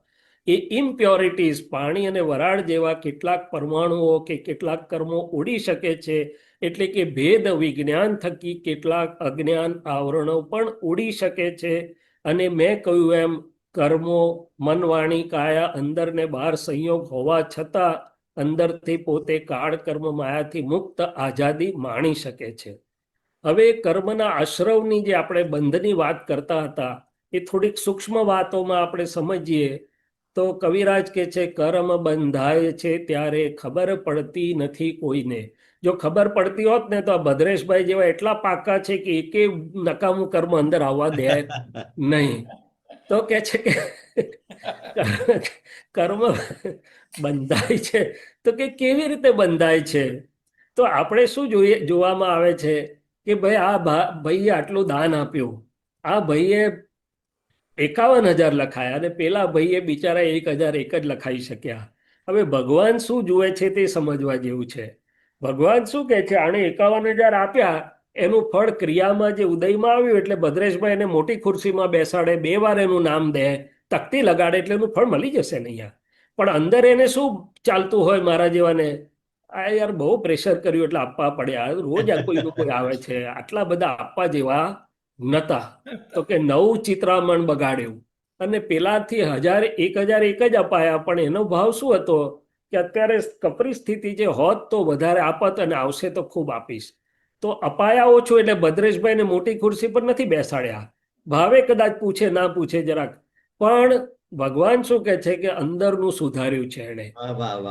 એ ઇમ્પ્યોરિટીઝ, પાણી અને વરાળ જેવા કેટલાક પરમાણુઓ કે કેટલાક કર્મો ઉડી શકે છે. એટલે કે ભેદ વિજ્ઞાન થકી કેટલાક અજ્ઞાન આવરણો પણ ઉડી શકે છે. અને મેં કહ્યું એમ, કર્મો, મન, વાણી, કાયા, અંદર ને બહાર સંયોગ હોવા છતાં અંદરથી પોતે કાળ કર્મ માયાથી મુક્ત આઝાદી માણી શકે છે. હવે કર્મના આશ્રવની જે આપણે બંધની વાત કરતા હતા, એ થોડીક સૂક્ષ્મ વાતોમાં આપણે સમજીએ તો કવિરાજ કે છે, કર્મ બંધાય છે ત્યારે ખબર પડતી નથી કોઈને. જો ખબર પડતી હોત ને તો ભદ્રેશભાઈ જેવા એટલા પાકા છે કે એકે નકામું કર્મ અંદર આવવા દે નહીં. તો કે છે કે કર્મ બંધાય છે, તો કે કેવી રીતે બંધાય છે? તો આપણે શું જોવામાં આવે છે કે ભાઈ આ ભાઈએ આટલું દાન આપ્યું, આ ભાઈએ 51,000 લખાયા, અને પેલા ભાઈએ બિચારા 1,001 જ લખાઈ શક્યા. હવે ભગવાન શું જુએ છે તે સમજવા જેવું છે. ભગવાન શું કહે છે, આણે 51,000 આપ્યા, એનું ફળ ક્રિયામાં જે ઉદયમાં આવ્યું, એટલે ભદ્રેશભાઈ એને મોટી ખુરશીમાં બેસાડે, 2 વાર એનું નામ દે, તકતી લગાડે, એટલે એનું ફળ મળી જશે ને અહીંયા. પણ અંદર એને શું ચાલતું હોય મારા જેવાને, આ યાર બહુ પ્રેશર કર્યું એટલે આપવા પડ્યા, રોજ આ કોઈનું કોઈ આવે છે, આટલા બધા આપવા જેવા નતા. તો કે 9 ચિત્રામણ બગાડ્યું, અને પેલાથી 1,001 જ અપાયા. પણ એનો ભાવ શું હતો કે અત્યારે કપરી સ્થિતિ જે હોત તો વધારે આપત, અને આવશે તો ખૂબ આપીશ. તો અપાયા ઓછું, એટલે ભદ્રેશભાઈને મોટી ખુરશી પર નથી બેસાડ્યા. ભાવે કદાચ પૂછે ના પૂછે જરાક, પણ ભગવાન શું કહે છે કે અંદરનું સુધાર્યું છે એને.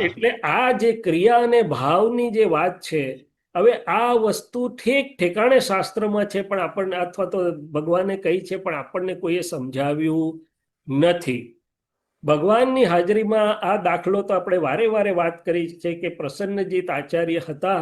એટલે આ જે ક્રિયા અને ભાવની જે વાત છે, હવે આ વસ્તુ ઠેક ઠેકાણે શાસ્ત્રમાં છે, પણ આપણને, અથવા તો ભગવાને કહી છે, પણ આપણને કોઈએ સમજાવ્યું નથી. ભગવાનની હાજરીમાં આ દાખલો તો આપણે વારે વારે વાત કરી છે કે પ્રસન્નજીત આચાર્ય હતા,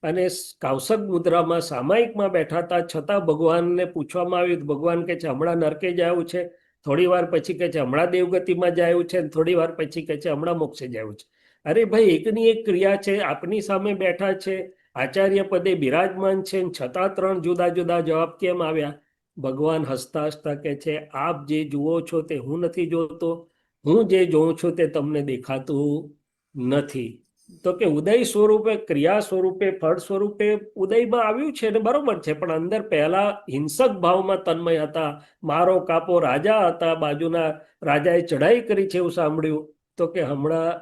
અને કૌશક મુદ્રામાં સામાયિકમાં બેઠા હતા, છતાં ભગવાનને પૂછવામાં આવ્યું, ભગવાન કહે છે હમણાં નરકે જાયું છે, થોડી વાર પછી કહે છે હમણાં દેવગતિમાં જાયું છે, થોડી વાર પછી કહે છે હમણાં મોક્ષે જાયું છે. અરે ભાઈ, એકની એક ક્રિયા છે, આપની સામે બેઠા છે, આચાર્ય પદે બિરાજમાન છે, છતાં 3 જુદા જુદા જવાબ કેમ આવ્યા? ભગવાન હસતા હસતા કહે છે, આપ જે જુઓ છો તે હું નથી જોતો, હું જે જોઉં છું તે તમને દેખાતું નથી. તો કે ઉદય સ્વરૂપે, ક્રિયા સ્વરૂપે, ફળ સ્વરૂપે ઉદયમાં આવ્યું છે ને બરોબર છે, પણ અંદર પહેલા હિંસક ભાવમાં તન્મય હતા. મારો કાપો રાજા હતા, બાજુના રાજાએ ચઢાઈ કરી છે એવું સાંભળ્યું, તો કે હમણાં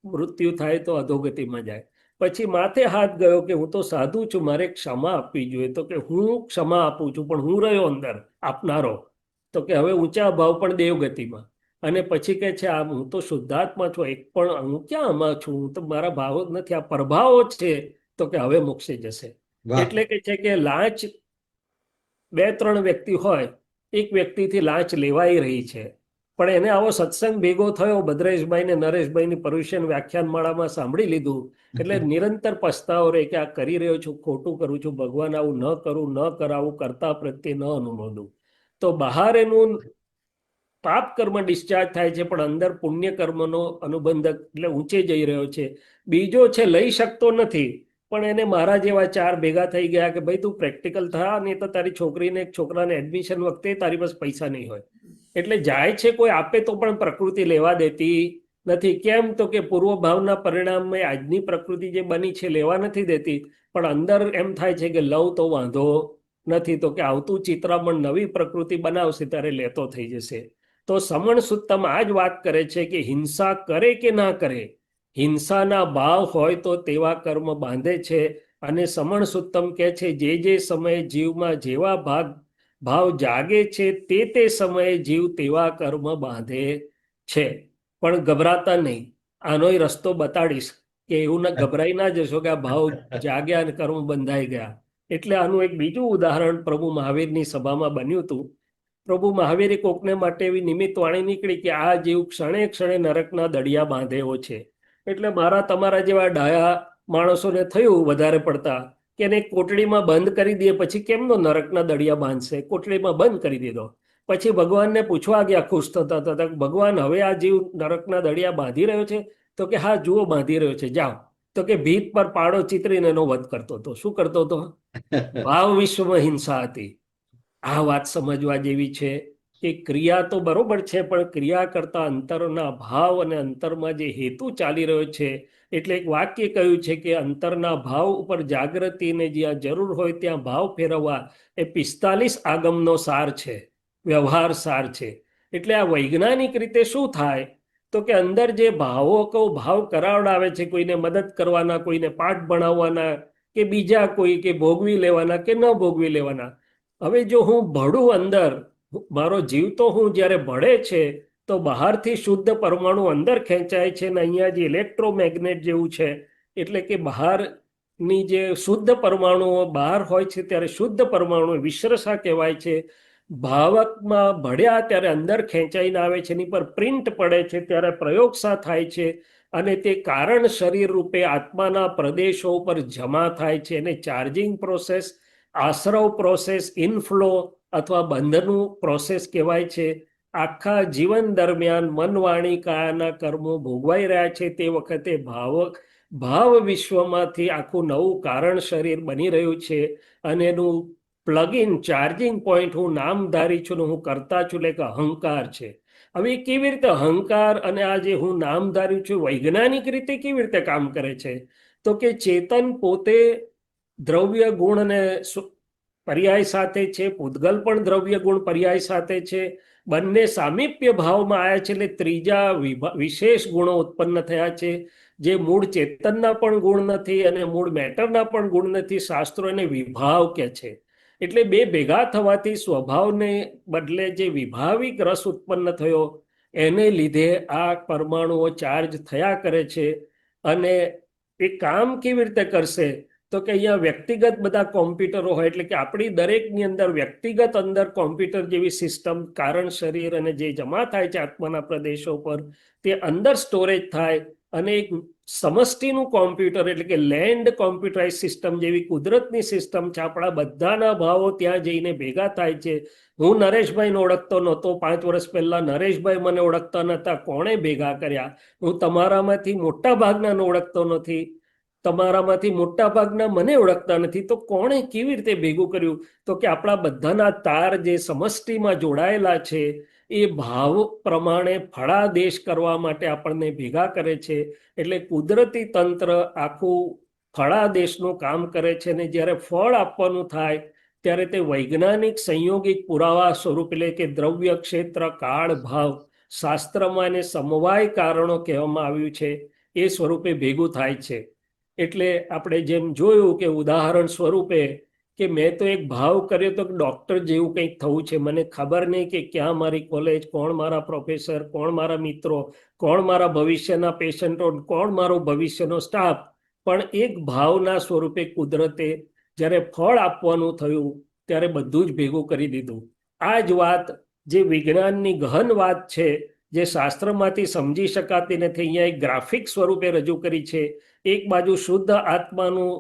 મૃત્યુ થાય તો અધોગતિમાં જાય. પછી માથે હાથ ગયો કે હું તો સાધુ છું, મારે ક્ષમા આપવી જોઈએ. તો કે હું ક્ષમા આપું છું, પણ હું રહ્યો અંદર આપનારો. તો કે હવે ઊંચા ભાવ પણ દેવગતિમાં. અને પછી કે છે આ હું તો શુદ્ધાત્મા છું, એક પણ હું ક્યાં આમાં છું, હું તો મારા ભાવો જ નથી, આ પ્રભાવો જ છે. તો કે હવે મોક્ષે જશે. વાહ. એટલે કે છે કે લાંચ 2-3 વ્યક્તિ હોય, એક વ્યક્તિથી લાંચ લેવાઈ રહી છે, પણ એને આવો સત્સંગ ભેગો થયો, ભદ્રેશભાઈ ને નરેશભાઈની પર્યુષણ વ્યાખ્યાનમાળામાં સાંભળી લીધું, એટલે નિરંતર પસ્તાવો રહે કે આ કરી રહ્યો છું, ખોટું કરું છું, ભગવાન આવું ન કરું, ન કરાવું, કરતા પ્રત્યે ન અનુમોદું. તો બહાર એનું પાપ કર્મ ડિસ્ચાર્જ થાય છે, પણ અંદર પુણ્ય કર્મનો અનુબંધ એટલે ઊંચે જઈ રહ્યો છે. બીજો છે લઈ શકતો નથી, પણ એને મારા જેવા 4 ભેગા થઈ ગયા કે ભાઈ તું પ્રેક્ટિકલ થા, નહીં તો તારી છોકરીને છોકરાને એડમિશન વખતે તારી પાસે પૈસા નહીં હોય. એટલે જાય છે કોઈ આપે તો પણ પ્રકૃતિ લેવા દેતી નથી. કેમ? તો કે પૂર્વ ભાવના પરિણામે આજની પ્રકૃતિ જે બની છે લેવા નથી દેતી, પણ અંદર એમ થાય છે કે લવ તો વાંધો નથી. તો કે આવતું ચિત્રામણ નવી પ્રકૃતિ બનાવશે ત્યારે લેતો થઈ જશે. તો સમણ સુત્તમ આ જ વાત કરે છે કે હિંસા કરે કે ના કરે, હિંસાના ભાવ હોય તો તેવા કર્મ બાંધે છે. અને સમણ સુત્તમ કહે છે જે સમયે જીવમાં જેવા ભાવ જાગે છે તે સમયે જીવ તેવા કર્મ બાંધે છે. પણ ગભરાતા નહીં, આનોય રસ્તો બતાડીશ કે એવું ના ગભરાઈ ના જશો કે આ ભાવ જાગ્યા અને કર્મ બંધાઈ ગયા. એટલે આનું એક બીજું ઉદાહરણ પ્રભુ મહાવીરની સભામાં બન્યું હતું. પ્રભુ મહાવીરે કોકને માટે એવી નિમિત્ત વાણી નીકળી કે આ જીવ ક્ષણે ક્ષણે નરકના દડિયા બાંધેવો છે. એટલે મારા તમારા જેવા ડાયા માણસોને થયું વધારે પડતા કે એને કોટડીમાં બંધ કરી દે, પછી કેમનો નરકના દડિયા બાંધશે, કોટડીમાં બંધ કરી દીધો. પછી ભગવાનને પૂછવા ગયા ખુશ થતા થતા, ભગવાન હવે આ જીવ નરકના દડિયા બાંધી રહ્યો છે? તો કે હા જુઓ બાંધી રહ્યો છે, જાઓ. તો કે ભીત પર પાડો ચિતરીને એનો વધ કરતો હતો. શું કરતો હતો? ભાવ વિશ્વમાં હિંસા હતી. આ વાત સમજવા જેવી છે કે ક્રિયા તો બરોબર છે, પણ ક્રિયા કરતા અંતરના ભાવ અને અંતરમાં જે હેતુ ચાલી રહ્યો છે. એટલે એક વાક્ય કહ્યું છે કે અંતરના ભાવ ઉપર જાગૃતિને જ્યાં જરૂર હોય ત્યાં ભાવ ફેરવવા એ 45 આગમનો સાર છે, વ્યવહાર સાર છે. એટલે આ વૈજ્ઞાનિક રીતે શું થાય? તો કે અંદર જે ભાવ કરાવડાવે છે, કોઈને મદદ કરવાના, કોઈને પાઠ ભણાવવાના, કે બીજા કોઈ કે ભોગવી લેવાના કે ન ભોગવી લેવાના. હવે જો હું ભળું અંદર, મારો જીવ તો હું જ્યારે ભળે છે તો બહારથી શુદ્ધ પરમાણુ અંદર ખેંચાય છે, ને અહીંયા જે ઇલેક્ટ્રોમેગ્નેટ જેવું છે, એટલે કે બહારની જે શુદ્ધ પરમાણુઓ બહાર હોય છે ત્યારે શુદ્ધ પરમાણુ વિશ્રસા કહેવાય છે. ભાવકમાં ભળ્યા ત્યારે અંદર ખેંચાઈને આવે છે, એની પર પ્રિન્ટ પડે છે, ત્યારે પ્રયોગશા થાય છે, અને તે કારણ શરીર રૂપે આત્માના પ્રદેશો ઉપર જમા થાય છે. અને ચાર્જિંગ પ્રોસેસ, આશ્રવ પ્રોસેસ, ઇનફ્લો અથવા બંધનું પ્રોસેસ કહેવાય છે. આખા જીવન દરમિયાન મન વાણી કાયાના કર્મો ભોગવાઈ રહ્યા છે, તે વખતે ભાવ વિશ્વમાંથી આખું નવું કારણ શરીર બની રહ્યું છે. અને એનું પ્લગ ઇન ચાર્જિંગ પોઈન્ટ હું નામધારી છું ને હું કરતા છું, એટલે કે અહંકાર છે. હવે કેવી રીતે અહંકાર અને આ જે હું નામધારી છું વૈજ્ઞાનિક રીતે કેવી રીતે કામ કરે છે? તો કે ચેતન પોતે દ્રવ્ય ગુણ અને પર્યાય સાથે છે, પૂતગલ પણ દ્રવ્ય ગુણ પર્યાય સાથે છે. બંને સામીપ્ય ભાવમાં આવ્યા છે, એટલે ત્રીજા વિશેષ ગુણો ઉત્પન્ન થયા છે, જે મૂળ ચેતનના પણ ગુણ નથી અને મૂળ મેટરના પણ ગુણ નથી. શાસ્ત્રો એને વિભાવ કહે છે. એટલે બે ભેગા થવાથી સ્વભાવને બદલે જે વિભાવિક રસ ઉત્પન્ન થયો, એને લીધે આ પરમાણુઓ ચાર્જ થયા કરે છે. અને એ કામ કેવી રીતે કરશે? તો કે અહીંયા વ્યક્તિગત બધા કોમ્પ્યુટરો હોય, એટલે કે આપણી દરેકની અંદર વ્યક્તિગત અંદર કોમ્પ્યુટર જેવી સિસ્ટમ, કારણ શરીર અને જે જમા થાય છે આત્માના પ્રદેશો પર, તે અંદર સ્ટોરેજ થાય. અને એક સમષ્ટિનું કોમ્પ્યુટર એટલે કે લેન્ડ કોમ્પ્યુટરાઇઝ સિસ્ટમ જેવી કુદરતની સિસ્ટમ છે. આપણા બધાના ભાવો ત્યાં જઈને ભેગા થાય છે. હું નરેશભાઈને ઓળખતો નહોતો 5 વર્ષ પહેલા, નરેશભાઈ મને ઓળખતા નહોતા, કોણે ભેગા કર્યા? હું તમારામાંથી મોટા ભાગનાને ઓળખતો નથી, તમારામાંથી મોટા ભાગના મને ઓળખતા નથી, તો કોણે કેવી રીતે ભેગું કર્યું? તો કે આપણા બધાના તાર જે સમષ્ટિમાં જોડાયેલા છે, એ ભાવ પ્રમાણે ફળાદેશ કરવા માટે આપણને ભેગા કરે છે. એટલે કુદરતી તંત્ર આખું ફળાદેશનું કામ કરે છે, અને જ્યારે ફળ આપવાનું થાય ત્યારે તે વૈજ્ઞાનિક સંયોગિક પુરાવા સ્વરૂપ, એટલે કે દ્રવ્ય, ક્ષેત્ર, કાળ, ભાવ, શાસ્ત્રમાં એને સમવાય કારણો કહેવામાં આવ્યું છે, એ સ્વરૂપે ભેગું થાય છે. એટલે આપણે જેમ જોયું કે ઉદાહરણ સ્વરૂપે કે મેં તો એક ભાવ કર્યો તો ડૉક્ટર જેવું કંઈક થવું છે, મને ખબર નહીં કે ક્યાં મારી કોલેજ, કોણ મારા પ્રોફેસર, કોણ મારા મિત્રો, કોણ મારા ભવિષ્યના પેશન્ટો, કોણ મારો ભવિષ્યનો સ્ટાફ, પણ એક ભાવના સ્વરૂપે કુદરતે જ્યારે ફળ આપવાનું થયું ત્યારે બધું જ ભેગું કરી દીધું. આ જ વાત જે વિજ્ઞાનની ગહન વાત છે, જે શાસ્ત્રમાંથી સમજી શકાતી નથી, અહીંયા એક ગ્રાફિક સ્વરૂપે રજૂ કરી છે. એક બાજુ શુદ્ધ આત્માનું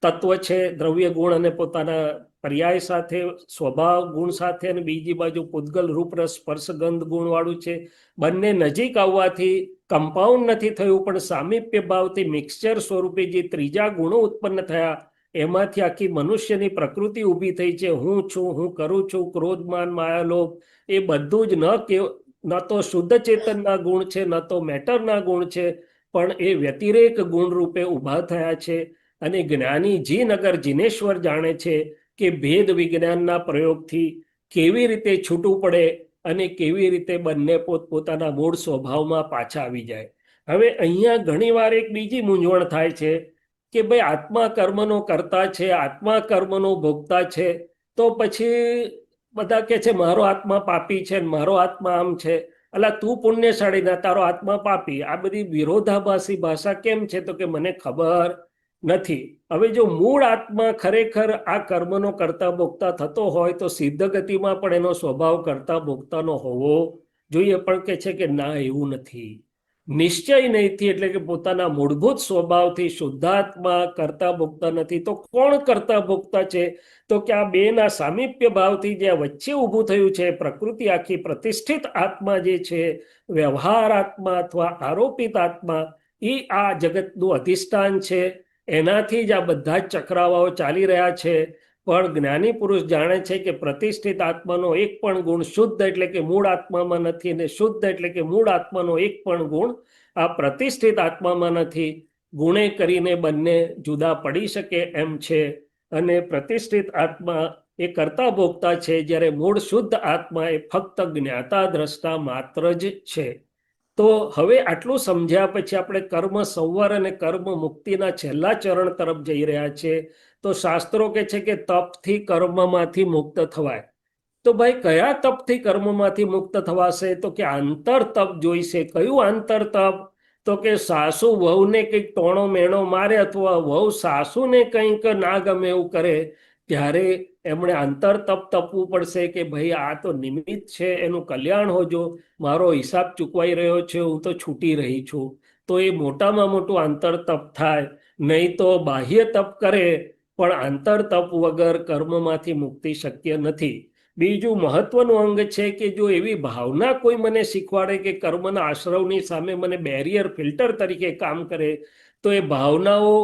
તત્વ છે, દ્રવ્ય ગુણ અને પોતાના પર્યાય સાથે, સ્વભાવ ગુણ સાથે, અને બીજી બાજુ પૂતગલ રૂપ રસ સ્પર્શ ગંધ ગુણ વાળું છે. બંને નજીક આવવાથી કમ્પાઉન્ડ નથી થયું, પણ સામીપ્ય ભાવથી મિક્સચર સ્વરૂપે જે ત્રીજા ગુણો ઉત્પન્ન થયા, એમાંથી આખી મનુષ્યની પ્રકૃતિ ઊભી થઈ છે. હું છું, હું કરું છું, ક્રોધમાન માયાલોભ, એ બધું જ ન તો શુદ્ધ ચેતનના ગુણ છે, ન તો મેટરના ગુણ છે, પણ એ વ્યતિરેક ગુણ રૂપે ઊભા થયા છે. અને જ્ઞાની જીનગર જીનેશ્વર જાણે છે કે ભેદ વિજ્ઞાનના પ્રયોગથી કેવી રીતે છૂટવું પડે અને કેવી રીતે બંને પોતપોતાના મૂળ સ્વભાવમાં પાછા આવી જાય. હવે અહીંયા ઘણીવાર એક બીજી મૂંઝવણ થાય છે કે ભાઈ આત્મા કર્મનો કરતા છે, આત્મા કર્મનો ભોગતા છે, તો પછી બધા કે છે મારો આત્મા પાપી છે, મારો આત્મા આમ છે, અલા તું પુણ્યશાળી ના તારો આત્મા પાપી. આ બધી વિરોધાભાસી ભાષા કેમ છે? તો કે મને ખબર નથી. હવે જો મૂળ આત્મા ખરેખર આ કર્મનો કરતા ભોગતા થતો હોય તો સિદ્ધ ગતિમાં પણ એનો સ્વભાવ કરતા ભોગતાનો હોવો જોઈએ, પણ કે છે કે ના, એવું નથી. નિશ્ચય નહીંથી, એટલે કે પોતાના મૂળભૂત સ્વભાવથી શુદ્ધાત્મા કરતા ભોગતા નથી. તો કોણ કરતા ભોગતા છે? તો કે આ બેના સામીપ્ય ભાવથી જે વચ્ચે ઊભું થયું છે, પ્રકૃતિ આખી પ્રતિષ્ઠિત આત્મા જે છે, વ્યવહાર આત્મા અથવા આરોપિત આત્મા, એ આ જગતનું અધિષ્ઠાન છે. એનાથી જ આ બધા જ ચક્રાવાઓ ચાલી રહ્યા છે. પણ જ્ઞાની પુરુષ જાણે છે કે પ્રતિષ્ઠિત આત્માનો એક પણ ગુણ શુદ્ધ એટલે કે મૂળ આત્મામાં નથી, અને શુદ્ધ એટલે કે મૂળ આત્માનો એક પણ ગુણ આ પ્રતિષ્ઠિત આત્મામાં નથી. ગુણે કરીને બંને જુદા પડી શકે એમ છે. અને પ્રતિષ્ઠિત આત્મા એ કરતા ભોગતા છે, જ્યારે મૂળ શુદ્ધ આત્મા એ ફક્ત જ્ઞાતા દ્રષ્ટા માત્ર જ છે. તો હવે આટલું સમજ્યા પછી આપણે કર્મ સંવર અને કર્મ મુક્તિના છેલ્લા ચરણ તરફ જઈ રહ્યા છે. તો શાસ્ત્રો કે છે કે તપથી કર્મમાંથી મુક્ત થવાય. તો ભાઈ કયા તપથી કર્મમાંથી મુક્ત થવાશે? તો કે આંતર તપ જોઈશે. કયું આંતર તપ? તો કે સાસુ વહુને કંઈક ટોણો મેણો મારે અથવા વહુ સાસુને કંઈક ના ગમે એવું કરે, ત્યારે એમણે આંતર તપ તપવું પડશે કે ભાઈ આ તો નિમિત્ત છે, એનું કલ્યાણ હોજો, મારો હિસાબ ચૂકવાઈ રહ્યો છે, હું તો છૂટી રહી છું. તો એ મોટામાં મોટું આંતર તપ થાય. નહીં તો બાહ્ય તપ કરે પણ આંતર તપ વગર કર્મમાંથી મુક્તિ શક્ય નથી. બીજું મહત્વનું અંગ છે કે જો એવી ભાવના કોઈ મને શીખવાડે કે કર્મના આશ્રવની સામે મને બેરિયર ફિલ્ટર તરીકે કામ કરે, તો એ ભાવનાઓ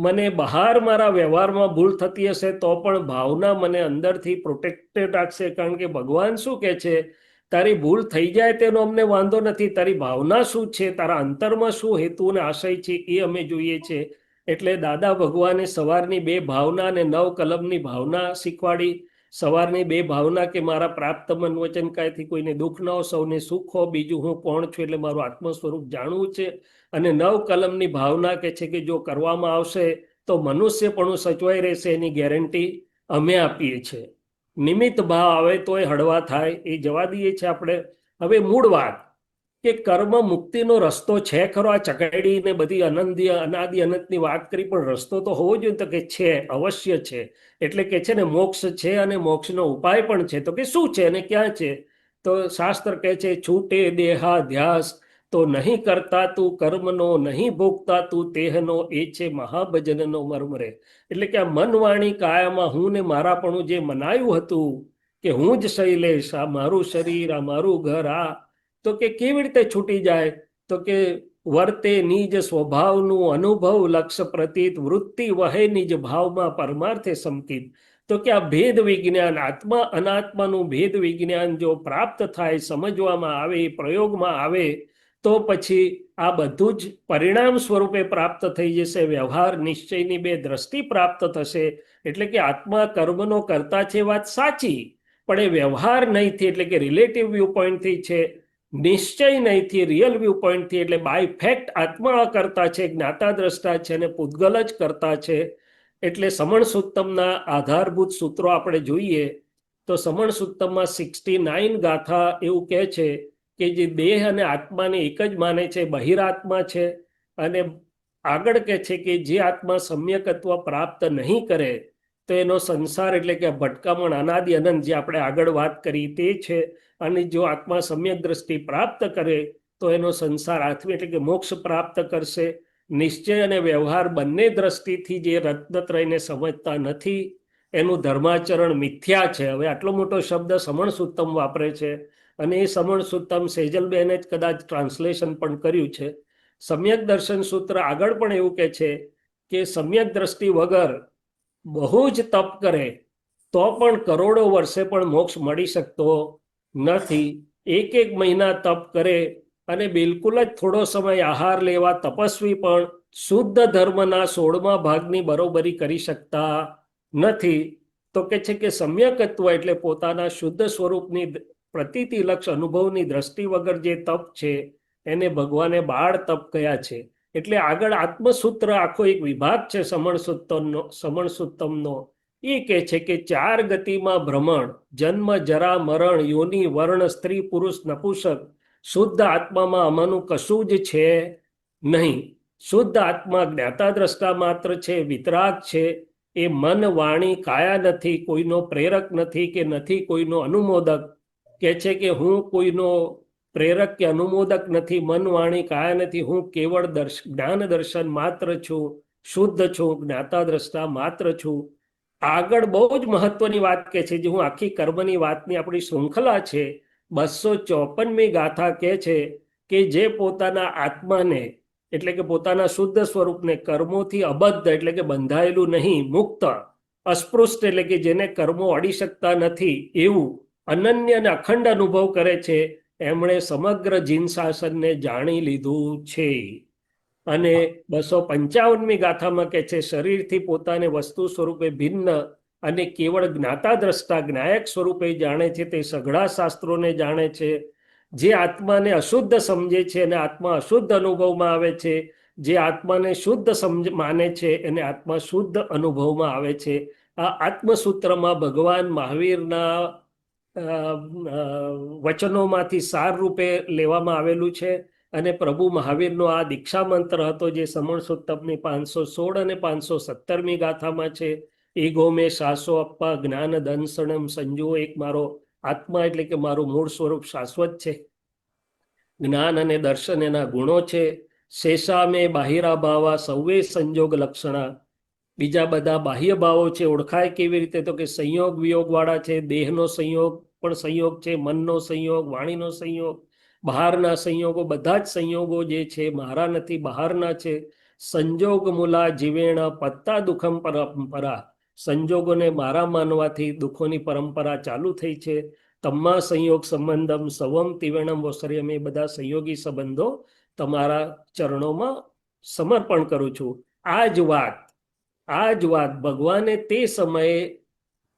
મને બહાર મારા વ્યવહારમાં ભૂલ થતી હશે તો પણ ભાવના મને અંદરથી પ્રોટેક્ટેડ રાખશે. કારણ કે ભગવાન શું કહે છે? તારી ભૂલ થઈ જાય તેનો અમને વાંધો નથી, તારી ભાવના શું છે, તારા અંતરમાં શું હેતુ અને આશય છે, એ અમે જોઈએ છે. એટલે દાદા ભગવાને સવારની 2 ભાવના અને 9 કલમની ભાવના શીખવાડી. સવારની 2 ભાવના કે મારા પ્રાપ્ત મન વચન કાયથી કોઈને દુઃખ ન હો, સૌને સુખ હો, બીજું હું કોણ છું એટલે મારું આત્મ સ્વરૂપ જાણવું છે. અને 9 કલમની ભાવના કે છે કે જો કરવામાં આવશે તો મનુષ્ય પણ સચવાઈ રહેશે, એની ગેરંટી અમે આપીએ છીએ. નિમિત્ત ભાવ આવે તો એ હળવા થાય, એ જવા દઈએ છીએ આપણે. હવે મૂળ વાત કે કર્મ મુક્તિનો રસ્તો છે ખરો? આ ચકડી ને બધી અનાદિ અનંતની વાત કરી, પણ રસ્તો તો હોવો જોઈએ. તો કે છે, અવશ્ય છે. એટલે કે છે ને મોક્ષ છે અને મોક્ષનો ઉપાય પણ છે. તો કે શું છે અને ક્યાં છે? તો શાસ્ત્ર કહે છે છૂટે દેહાધ્યાસ તો નહીં કરતા તું કર્મનો, નહીં ભોગતા તું તેહનો, એ છે મહાભજનનો મર્મ રે. એટલે કે આ મન વાણી કાયામાં હું ને મારાપણું જે મનાયું હતું કે હું જ શૈલેષ, આ મારું શરીર, આ મારું ઘર, આ તો કે કેવી રીતે છૂટી જાય? તો કે વર્તે નિજ સ્વભાવનું અનુભવ લક્ષ પ્રતીત, વૃત્તિ વહે નિજ ભાવમાં પરમાર્થે સંકિત. તો કે આ ભેદ વિજ્ઞાન, આત્મા અનાત્માનું ભેદ વિજ્ઞાન જો પ્રાપ્ત થાય, સમજવામાં આવે, પ્રયોગમાં આવે, તો પછી આ બધું જ પરિણામ સ્વરૂપે પ્રાપ્ત થઈ જશે. વ્યવહાર નિશ્ચયની બે દ્રષ્ટિ પ્રાપ્ત થશે. એટલે કે આત્મા કર્મનો કરતા છે, વાત સાચી, પણ એ વ્યવહાર નહીંથી, એટલે કે રિલેટિવ વ્યૂ પોઈન્ટથી છે, નિશ્ચય નહીંથી, રિયલ વ્યૂ પોઈન્ટથી. એટલે બાય ફેક્ટ આત્મા કરતા છે, જ્ઞાતા દ્રષ્ટા છે, અને પૂતગલ જ કરતા છે. એટલે સમણ સુત્તમના આધારભૂત સૂત્રો આપણે જોઈએ તો સમણ સુત્તમમાં 69 ગાથા એવું કહે છે કે જે દેહ અને આત્માને એક જ માને છે, બહિરાત્મા છે. અને આગળ કહે છે કે જે આત્મા સમ્યકત્વ પ્રાપ્ત નહીં કરે તો એનો સંસાર, એટલે કે ભટકામણ અનાદિ અનંત, જે આપણે આગળ વાત કરી તે છે. અને જો આત્મા સમ્યક દ્રષ્ટિ પ્રાપ્ત કરે તો એનો સંસાર આથમી, એટલે કે મોક્ષ પ્રાપ્ત કરશે. નિશ્ચય અને વ્યવહાર બંને દ્રષ્ટિથી જે રત્નત્રયને સમજતા નથી એનું ધર્માચરણ મિથ્યા છે. હવે આટલો મોટો શબ્દ સમણ સુત્તમ વાપરે છે, અને એ સમણ સુત્તમ સેજલબેને જ કદાચ ટ્રાન્સલેશન પણ કર્યું છે. સમ્યક દર્શન સૂત્ર આગળ પણ એવું કહે છે કે સમ્યક દ્રષ્ટિ વગર બહુ જ તપ કરે તો પણ કરોડો વર્ષે પણ મોક્ષ મળી શકતો નથી. એક મહિના તપ કરે અને બિલકુલ જ થોડો સમય આહાર લેવા તપસ્વી પણ શુદ્ધ ધર્મના 16મા ભાગની બરોબરી કરી શકતા નથી. તો કે છે કે સમ્યકત્વ એટલે પોતાના શુદ્ધ સ્વરૂપની પ્રતીતિલક્ષ અનુભવની દ્રષ્ટિ વગર જે તપ છે એને ભગવાને બાળ તપ કયા છે. એટલે આગળ આત્મસૂત્ર આખો એક વિભાગ છે સમણ સુત્તમનો. એ કહે છે કે 4 ગતિમાં ભ્રમણ, જન્મ, જરા, મરણ, યોનિ, વર્ણ, સ્ત્રી, પુરુષ, નપુંસક, શુદ્ધ આત્મામાં આમાંનું કશું જ છે નહીં. શુદ્ધ આત્મા જ્ઞાતા દ્રષ્ટા માત્ર છે, વિતરાગ છે. એ મન, વાણી, કાયા નથી, કોઈનો પ્રેરક નથી કે નથી કોઈનો અનુમોદક. કે છે કે હું કોઈનો પ્રેરક કે અનુમોદક નથી, મન, વાણી, કાયા નથી, હું કેવળ જ્ઞાન દર્શન માત્ર છું, શુદ્ધ છું, જ્ઞાતા દ્રષ્ટા માત્ર છું. આગળ બહુ જ મહત્વની વાત કે છે, જે હું આખી કર્મની વાતની આપણી શૃંખલા છે, 254મી ગાથા કહે છે કે જે પોતાના આત્માને, એટલે કે પોતાના શુદ્ધ સ્વરૂપને કર્મોથી અબદ્ધ, એટલે કે બંધાયેલું નહીં, મુક્ત, અસ્પૃષ્ટ, એટલે કે જેને કર્મો અડી શકતા નથી એવું અનન્ય અને અખંડ અનુભવ કરે છે, એમણે સમગ્ર જીન શાસનને જાણી લીધું છે. અને 255મી ગાથામાં કહે છે શરીરથી પોતાને વસ્તુ સ્વરૂપે ભિન્ન અને કેવળ જ્ઞાતા દ્રષ્ટા જ્ઞાયક સ્વરૂપે જાણે છે, તે સઘળા શાસ્ત્રોને જાણે છે. જે આત્માને અશુદ્ધ સમજે છે અને આત્મા અશુદ્ધ અનુભવમાં આવે છે, જે આત્માને શુદ્ધ માને છે એને આત્મા શુદ્ધ અનુભવમાં આવે છે. આ આત્મસૂત્રમાં ભગવાન મહાવીરના વચનોમાંથી સાર રૂપે લેવામાં આવેલું છે. અને પ્રભુ મહાવીરનો આ દીક્ષા મંત્ર હતો, જે સમણ સુત્તમની 516 અને 517મી ગાથામાં છે. ઈગો મેં શાસો અપ્પા જ્ઞાન દંસણમ સંજો. એક મારો આત્મા, એટલે કે મારું મૂળ સ્વરૂપ શાશ્વત છે, જ્ઞાન અને દર્શન એના ગુણો છે. શેષા મેં બાહિરા ભાવા સૌવે સંજોગ લક્ષણા. બીજા બધા બાહ્ય ભાવો છે, ઓળખાય કેવી રીતે? તો કે સંયોગ વિયોગ વાળા છે. દેહનો સંયોગ પણ સંયોગ છે, મનનો સંયોગ, વાણીનો સંયોગ, બહારના સંયોગો, બધા જ સંયોગો જે છે મારા નથી, બહારના છે. સંજોગ મૂલા જીવેણા પત્તા દુઃખમ પરંપરા. સંજોગોને મારા માનવાથી દુઃખોની પરંપરા ચાલુ થઈ છે. તમ્મા સંયોગ સંબંધમ સવમ તિવેણમ વસર્યમ. એ બધા સંયોગી સંબંધો તમારા ચરણોમાં સમર્પણ કરું છું. આ જ વાત ભગવાને તે સમયે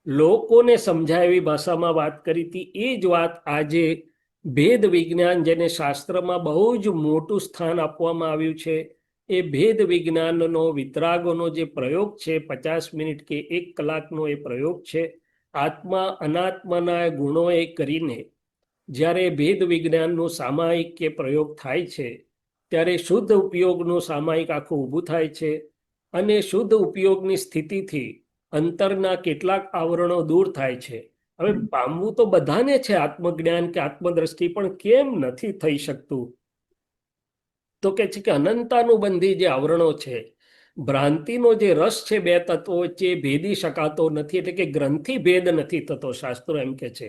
લોકોને સમજાય એવી ભાષામાં વાત કરી હતી. એ જ વાત આજે ભેદ વિજ્ઞાન, જેને શાસ્ત્રમાં બહુ જ મોટું સ્થાન આપવામાં આવ્યું છે, એ ભેદ વિજ્ઞાનનો વિતરાગોનો જે પ્રયોગ છે, 50 મિનિટ કે 1 કલાકનો એ પ્રયોગ છે. આત્મા અનાત્માના ગુણોએ કરીને જ્યારે ભેદ વિજ્ઞાનનું સામાયિક કે પ્રયોગ થાય છે, ત્યારે શુદ્ધ ઉપયોગનું સામાયિક આખું ઊભું થાય છે. અને શુદ્ધ ઉપયોગની સ્થિતિથી અંતરના કેટલાક આવરણો દૂર થાય છે. હવે પામવું તો બધાને છે આત્મજ્ઞાન કે આત્મદ્રષ્ટિ, પણ કેમ નથી થઈ શકતું? તો કે છે કે અનંતાનુબંધી જે આવરણો છે, ભ્રાંતિનો જે રસ છે બે તત્વો વચ્ચે, ભેદી શકાતો નથી. એટલે કે ગ્રંથિ ભેદ નથી થતો, શાસ્ત્રો એમ કે છે.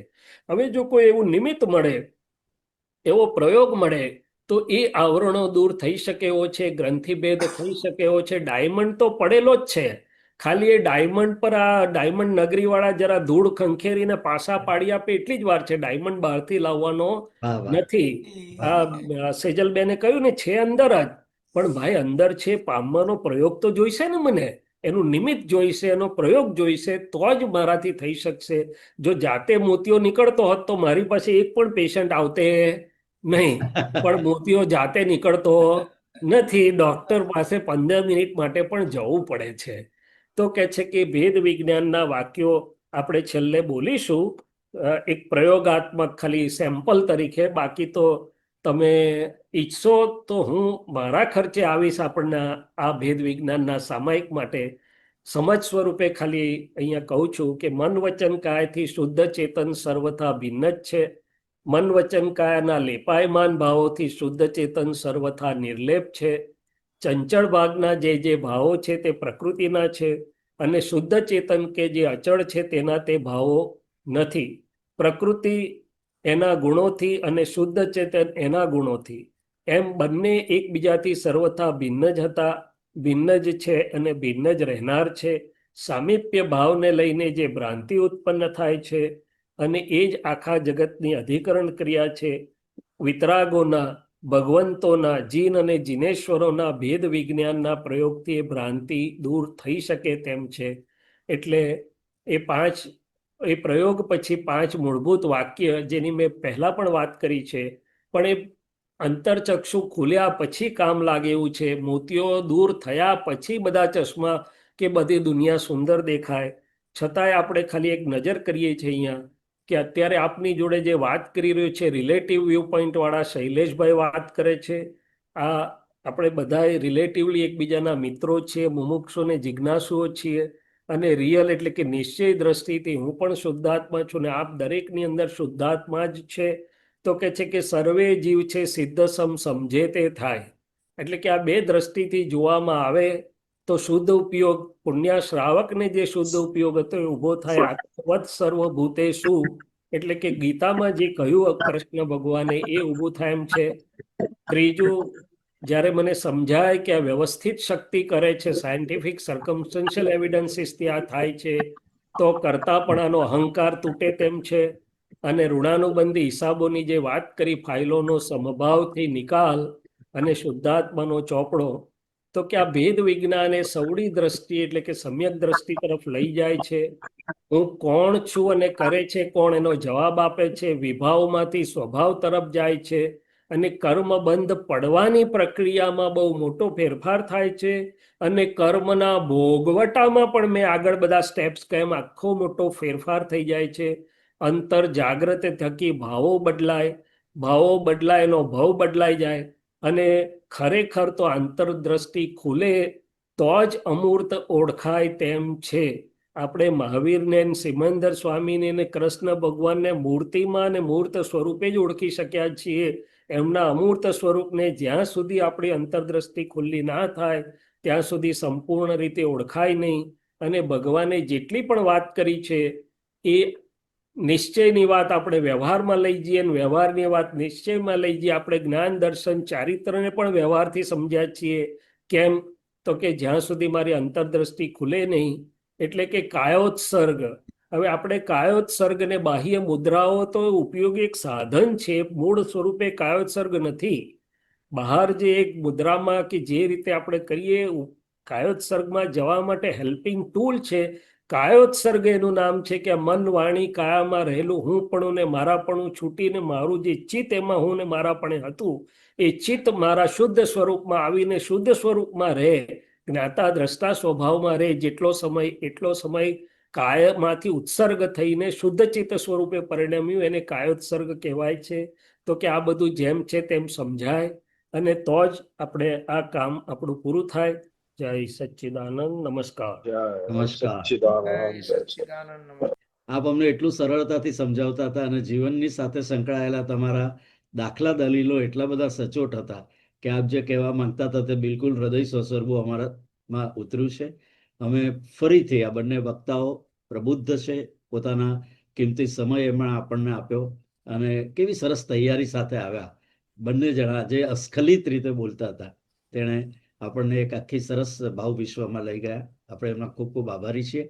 હવે જો કોઈ એવું નિમિત્ત મળે, એવો પ્રયોગ મળે, તો એ આવરણો દૂર થઈ શકે એવો છે, ગ્રંથિ ભેદ થઈ શકે એવો છે. ડાયમંડ તો પડેલો જ છે, ખાલી એ ડાયમંડ પર આ ડાયમંડ નગરીવાળા જરા ધૂળ ખંખેરીને પાસા પાડી આપે એટલી જ વાર છે. ડાયમંડ બહારથી લાવવાનો વાહ વાહ નથી. આ સેજલબેને કહ્યું ને છે અંદર જ, પણ ભાઈ અંદર છે પામવાનો પ્રયોગ તો જોઈશે ને મને. એનું નિમિત્ત જોઈશે, એનો પ્રયોગ જોઈશે, તો જ મારાથી થઈ શકશે. જો જાતે મોતિયો નીકળતો હોત તો મારી પાસે એક પણ પેશન્ટ આવતે નહીં. પણ મોતિયો જાતે નીકળતો નથી. ડોક્ટર પાસે 15 મિનિટ માટે પણ જવું પડે છે. તો કે છે કે ભેદ વિજ્ઞાનના વાક્યો આપણે છેલ્લે બોલીશું, એક પ્રયોગાત્મક ખાલી સેમ્પલ તરીકે. બાકી તો તમે ઈચ્છો તો હું મારા ખર્ચે આવીશ આપણને આ ભેદ વિજ્ઞાનના સામાયિક માટે. સમજ સ્વરૂપે ખાલી અહીંયા કહું છું કે મન વચન કાયથી શુદ્ધ ચેતન સર્વથા ભિન્ન જ છે. મન વચન કાયના લેપાયમાન ભાવોથી શુદ્ધ ચેતન સર્વથા નિર્લેપ છે. ચંચળ ભાગના જે ભાવો છે તે પ્રકૃતિના છે, અને શુદ્ધ ચેતન કે જે અચળ છે તેના તે ભાવો નથી. પ્રકૃતિ એના ગુણોથી અને શુદ્ધ ચેતન એના ગુણોથી, એમ બંને એકબીજાથી સર્વથા ભિન્ન જ હતા, ભિન્ન જ છે અને ભિન્ન જ રહેનાર છે. સામીપ્ય ભાવને લઈને જે ભ્રાંતિ ઉત્પન્ન થાય છે, અને એ જ આખા જગતની અધિકરણ ક્રિયા છે. વિતરાગોના, ભગવંતોના, જીન અને જીનેશ્વરોના ભેદ વિજ્ઞાનના પ્રયોગથી એ ભ્રાંતિ દૂર થઈ શકે તેમ છે. એટલે એ પ્રયોગ પછી 5 મૂળભૂત વાક્ય, જેની મેં પહેલા પણ વાત કરી છે, પણ એ અંતરચક્ષુ ખુલ્યા પછી કામ લાગે એવું છે. મોતિયો દૂર થયા પછી બધા ચશ્મા કે બધી દુનિયા સુંદર દેખાય. છતાંય આપણે ખાલી એક નજર કરીએ છીએ અહીંયા કે અત્યારે આપની જોડે જે વાત કરી રહ્યો છે, રિલેટિવ વ્યૂ પોઈન્ટ વાળા શૈલેષભાઈ વાત કરે છે. આ આપણે બધા રિલેટિવલી એકબીજાના મિત્રો છીએ, મુમુક્ષુને જિજ્ઞાસુઓ છીએ. અને રિયલ એટલે કે નિશ્ચય દ્રષ્ટિથી હું પણ શુદ્ધાત્મા છું ને આપ દરેકની અંદર શુદ્ધાત્મા જ છે. તો કે છે કે સર્વે જીવ છે સિદ્ધ સમજે તે થાય. એટલે કે આ બે દ્રષ્ટિથી જોવામાં આવે તો શુદ્ધ ઉપયોગ, પુણ્ય શ્રાવકને જે શુદ્ધ ઉપયોગ હતો એ ઉભો થાય. આત્મવત સર્વભૂતેષુ એટલે કે ગીતામાં જે કહ્યું કૃષ્ણ ભગવાને એ ઊભું થાય એમ છે. ત્રીજું, જ્યારે મને સમજાય કે આ વ્યવસ્થિત શક્તિ કરે છે, સાયન્ટિફિક સર્કમસ્ટન્શિયલ એવિડન્સીસથી આ થાય છે, તો કરતાપણાનો અહંકાર તૂટે તેમ છે. અને ઋણાનુબંધી હિસાબોની જે વાત કરી, ફાઇલોનો સમભાવથી નિકાલ અને શુદ્ધાત્માનો ચોપડો, તો કે આ ભેદ વિજ્ઞાન એ સવડી દ્રષ્ટિ એટલે કે સમ્યક દ્રષ્ટિ તરફ લઈ જાય છે. હું કોણ છું અને કરે છે કોણ, એનો જવાબ આપે છે. વિભાવમાંથી સ્વભાવ તરફ જાય છે. અને કર્મબંધ પડવાની પ્રક્રિયામાં બહુ મોટો ફેરફાર થાય છે. અને કર્મના ભોગવટામાં પણ મેં આગળ બધા સ્ટેપ્સ કેમ આખો મોટો ફેરફાર થઈ જાય છે. અંતર જાગ્રત થકી ભાવો બદલાય, ભાવો બદલાય એનો ભાવ બદલાઈ જાય. અને ખરેખર તો આંતરદ્રષ્ટિ ખુલે તો જ અમૂર્ત ઓળખાય તેમ છે. આપણે મહાવીરને, સિમંદર સ્વામીને ને કૃષ્ણ ભગવાનને મૂર્તિમાં અને મૂર્ત સ્વરૂપે જ ઓળખી શક્યા છીએ. એમના અમૂર્ત સ્વરૂપને જ્યાં સુધી આપણી અંતરદ્રષ્ટિ ખુલ્લી ના થાય ત્યાં સુધી સંપૂર્ણ રીતે ઓળખાય નહીં. અને ભગવાને જેટલી પણ વાત કરી છે એ નિશ્ચયની વાત આપણે વ્યવહારમાં લઈ જઈએ, અને વ્યવહારની વાત નિશ્ચયમાં લઈ જઈએ. આપણે જ્ઞાન, દર્શન, ચારિત્રને પણ વ્યવહારથી સમજ્યા છીએ. કેમ? તો કે જ્યાં સુધી મારી અંતરદ્રષ્ટિ ખુલે નહીં. એટલે કે કાયોત્સર્ગ. હવે આપણે કાયોત્સર્ગ ને બાહ્ય મુદ્રાઓ તો ઉપયોગી એક સાધન છે, મૂળ સ્વરૂપે કાયોત્સર્ગ નથી. બહાર જે એક મુદ્રામાં કે જે રીતે આપણે કરીએ, કાયોત્સર્ગમાં જવા માટે હેલ્પિંગ ટૂલ છે. કાયોત્સર્ગ એનું નામ છે કે મન, વાણી, કાયામાં રહેલું હું પણ ને મારાપણું છૂટીને મારું જે ચિત્ત એમાં હું ને મારાપણે હતું, એ ચિત્ત મારા શુદ્ધ સ્વરૂપમાં આવીને શુદ્ધ સ્વરૂપમાં રહે, જ્ઞાતા દ્રષ્ટા સ્વભાવમાં રહે. જેટલો સમય એટલો સમય કાયમાંથી ઉત્સર્ગ થઈને શુદ્ધ ચિત્ત સ્વરૂપે પરિણમ્યું, એને કાયોત્સર્ગ કહેવાય છે. તો કે આ બધું જેમ છે તેમ સમજાય, અને તો જ આપણે આ કામ આપણું પૂરું થાય. જય સચ્ચિદાનંદ. નમસ્કાર. નમસ્કાર. જય સચ્ચિદાનંદ નમઃ. આપ અમને એટલું સરળતાથી સમજાવતા હતા અને જીવનની સાથે સંકળાયેલા તમારા દાખલા દલીલો એટલા બધા સચોટ હતા કે આપ જે કહેવા માંગતા હતા તે બિલકુલ હૃદય સ્વસર્ગું અમારામાં ઉતર્યું છે. અમે ફરીથી આ બંને વક્તાઓ પ્રબુદ્ધ છે, પોતાના કિંમતી સમય એમણે આપણને આપ્યો અને કેવી સરસ તૈયારી સાથે આવ્યા. બંને જણા જે અસ્ખલિત રીતે બોલતા હતા તેણે આપણને એક આખી સરસ ભાવ વિશ્વમાં લઈ ગયા. આપણે એમના ખૂબ ખૂબ આભારી છીએ.